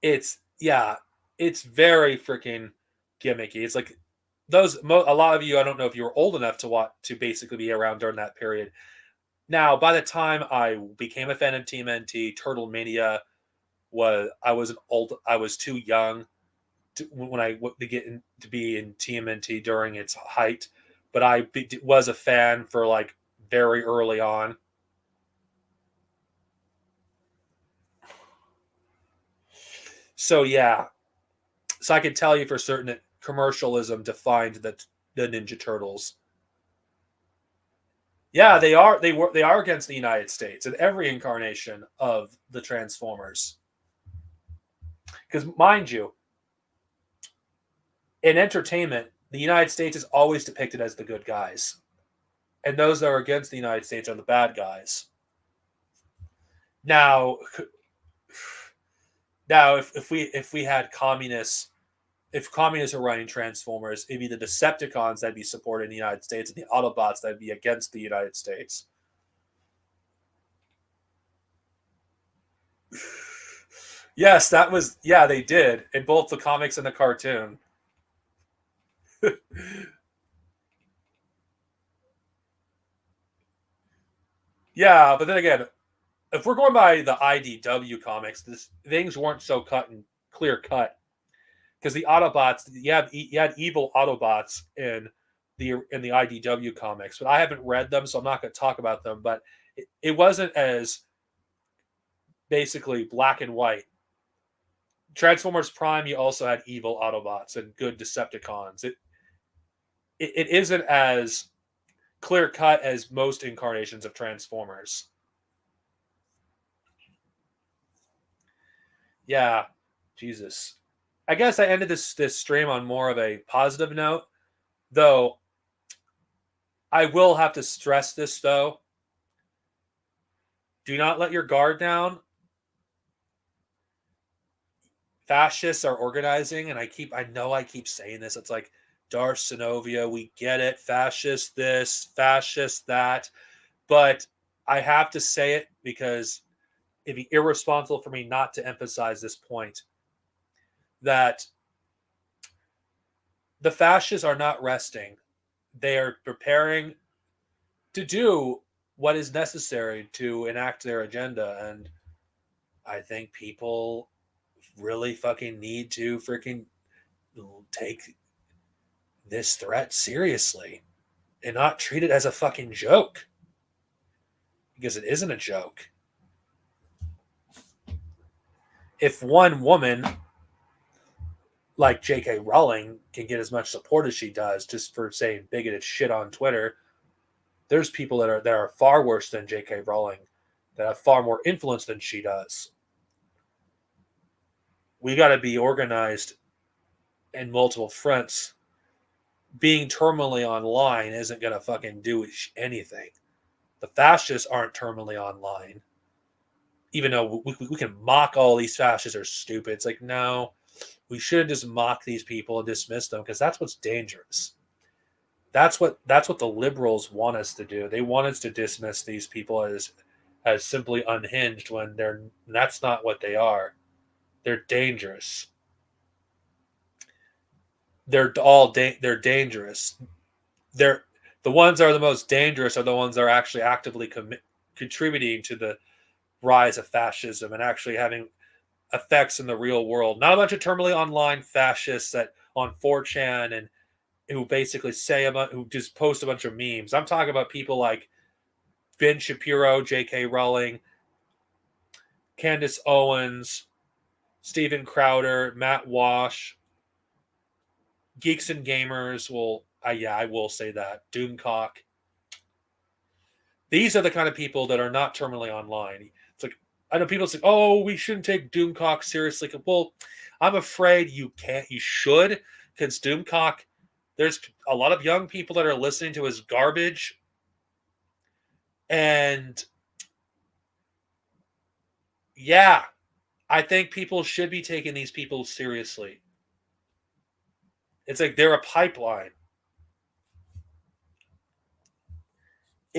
it's yeah, it's very freaking gimmicky. It's like a lot of you. I don't know if you were old enough to basically be around during that period. Now, by the time I became a fan of Team NT, Turtle Mania I was too young when to get to be in TMNT during its height, but was a fan for like very early on. So yeah, so I can tell you for certain that commercialism defined the Ninja Turtles. Yeah, they are against the United States in every incarnation of the Transformers. Because mind you, in entertainment, the United States is always depicted as the good guys, and those that are against the United States are the bad guys. Now, if we had communists, if communists are running Transformers, it'd be the Decepticons that'd be supporting the United States, and the Autobots that'd be against the United States. Yes, that was they did in both the comics and the cartoon. Yeah, but then again, if we're going by the IDW comics, things weren't so clear cut because the Autobots, you had evil Autobots in the IDW comics, but I haven't read them, so I'm not going to talk about them. But it wasn't as basically black and white. Transformers Prime, you also had evil Autobots and good Decepticons. It isn't as clear cut as most incarnations of Transformers. Yeah, Jesus. I guess I ended this stream on more of a positive note, though. I will have to stress this though. Do not let your guard down. Fascists are organizing, and I know I keep saying this. It's like Darksnovia, we get it. Fascist this, fascist that. But I have to say it because it'd be irresponsible for me not to emphasize this point that the fascists are not resting. They are preparing to do what is necessary to enact their agenda. And I think people really fucking need to freaking take this threat seriously and not treat it as a fucking joke, because it isn't a joke. If one woman like J.K. Rowling can get as much support as she does just for saying bigoted shit on Twitter, there's people that are far worse than J.K. Rowling, that have far more influence than she does. We got to be organized in multiple fronts. Being terminally online isn't going to fucking do anything. The fascists aren't terminally online. Even though we can mock all these fascists are stupid. It's like, no, we shouldn't just mock these people and dismiss them, because that's what's dangerous. That's what the liberals want us to do. They want us to dismiss these people as simply unhinged, when that's not what they are. They're dangerous. They're dangerous. They're the ones that are the most dangerous are the ones that are actually actively contributing to the rise of fascism and actually having effects in the real world. Not a bunch of terminally online fascists that on 4chan and who basically who just post a bunch of memes. I'm talking about people like Ben Shapiro, J.K. Rowling, Candace Owens, Steven Crowder, Matt Walsh, Geeks and Gamers. Well, I will say that. Doomcock. These are the kind of people that are not terminally online. It's like, I know people say, "Oh, we shouldn't take Doomcock seriously." Well, I'm afraid you can't. You should, because Doomcock, there's a lot of young people that are listening to his garbage, and yeah, I think people should be taking these people seriously. It's like they're a pipeline.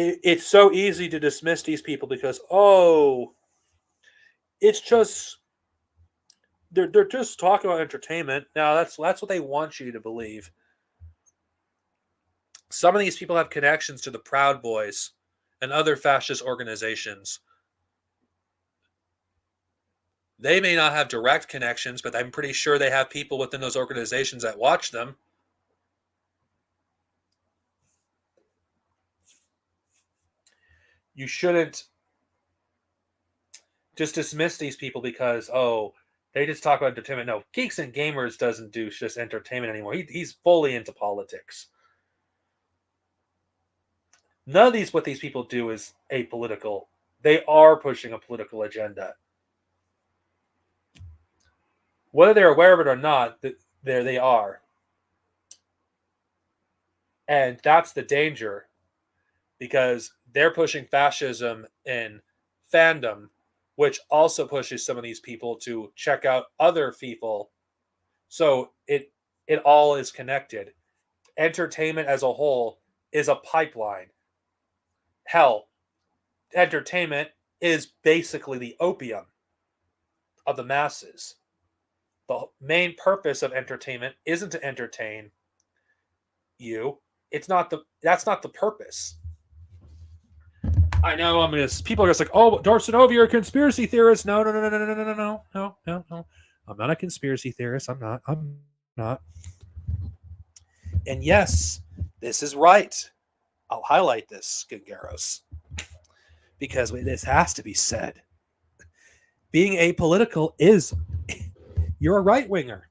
It's so easy to dismiss these people because, oh, it's just they're just talking about entertainment. Now that's what they want you to believe. Some of these people have connections to the Proud Boys and other fascist organizations. They may not have direct connections, but I'm pretty sure they have people within those organizations that watch them. You shouldn't just dismiss these people because, oh, they just talk about entertainment. No, Geeks and Gamers doesn't do just entertainment anymore. He's fully into politics. None of what these people do is apolitical. They are pushing a political agenda. Whether they're aware of it or not, there they are. And that's the danger, because they're pushing fascism in fandom, which also pushes some of these people to check out other people. So it all is connected. Entertainment as a whole is a pipeline. Hell, entertainment is basically the opium of the masses. The main purpose of entertainment isn't to entertain you. That's not the purpose. I know people are just like, oh, Darksnovia, you're a conspiracy theorist. No. I'm not a conspiracy theorist. I'm not. And yes, this is right. I'll highlight this, Gingaros, because this has to be said. Being apolitical is you're a right winger.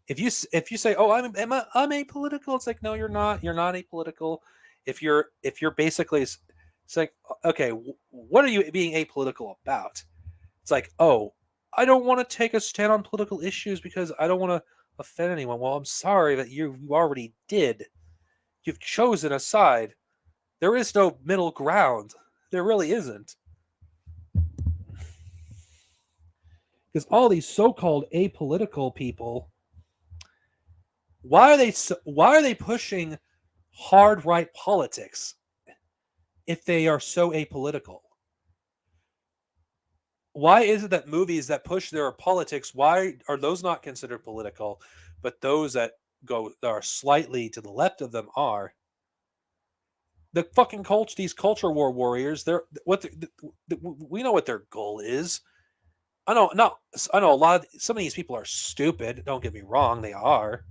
If you say, "Oh, I'm apolitical," it's like, no, you're not. You're not apolitical. If you're basically saying, okay, what are you being apolitical about? It's like, oh, I don't want to take a stand on political issues because I don't want to offend anyone. Well, I'm sorry that you already did. You've chosen a side. There is no middle ground. There really isn't. Because all these so-called apolitical people, Why are they pushing hard right politics if they are so apolitical? Why is it that movies that push their politics, why are those not considered political, but those that are slightly to the left of them are? The fucking culture, these culture war warriors, we know what their goal is. I know some of these people are stupid. Don't get me wrong, they are.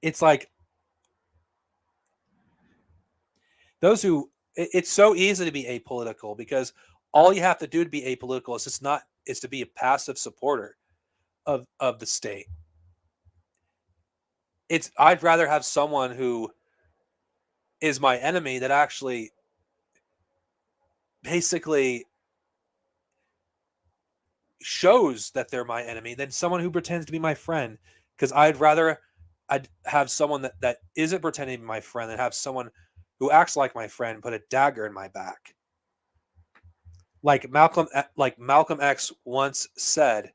It's like those who it's so easy to be apolitical because all you have to do to be apolitical is to be a passive supporter of the state. I'd rather have someone who is my enemy that actually basically shows that they're my enemy than someone who pretends to be my friend, because I'd have someone that isn't pretending to be my friend than have someone who acts like my friend put a dagger in my back. Like Malcolm X once said,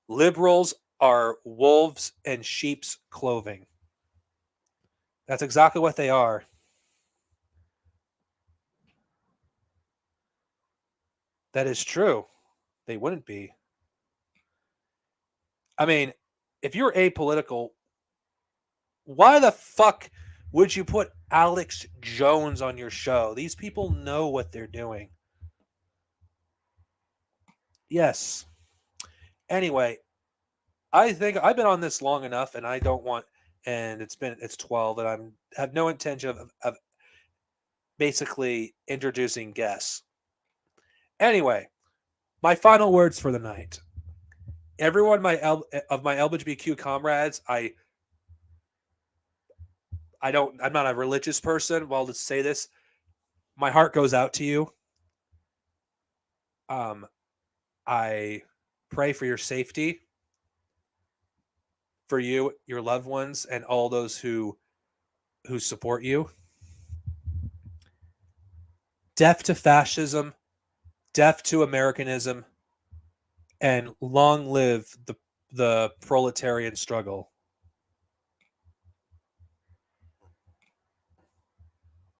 liberals are wolves in sheep's clothing. That's exactly what they are. That is true. They wouldn't be. I mean, if you're apolitical, why the fuck would you put Alex Jones on your show? These people know what they're doing. Yes. Anyway, I think I've been on this long enough, and I don't want. And it's 12, and have no intention of basically introducing guests. Anyway, my final words for the night. Everyone, of my LGBTQ comrades, I'm not a religious person. Well, to say this, my heart goes out to you. I pray for your safety, for you, your loved ones, and all those who support you. Death to fascism, death to Americanism, and long live the proletarian struggle.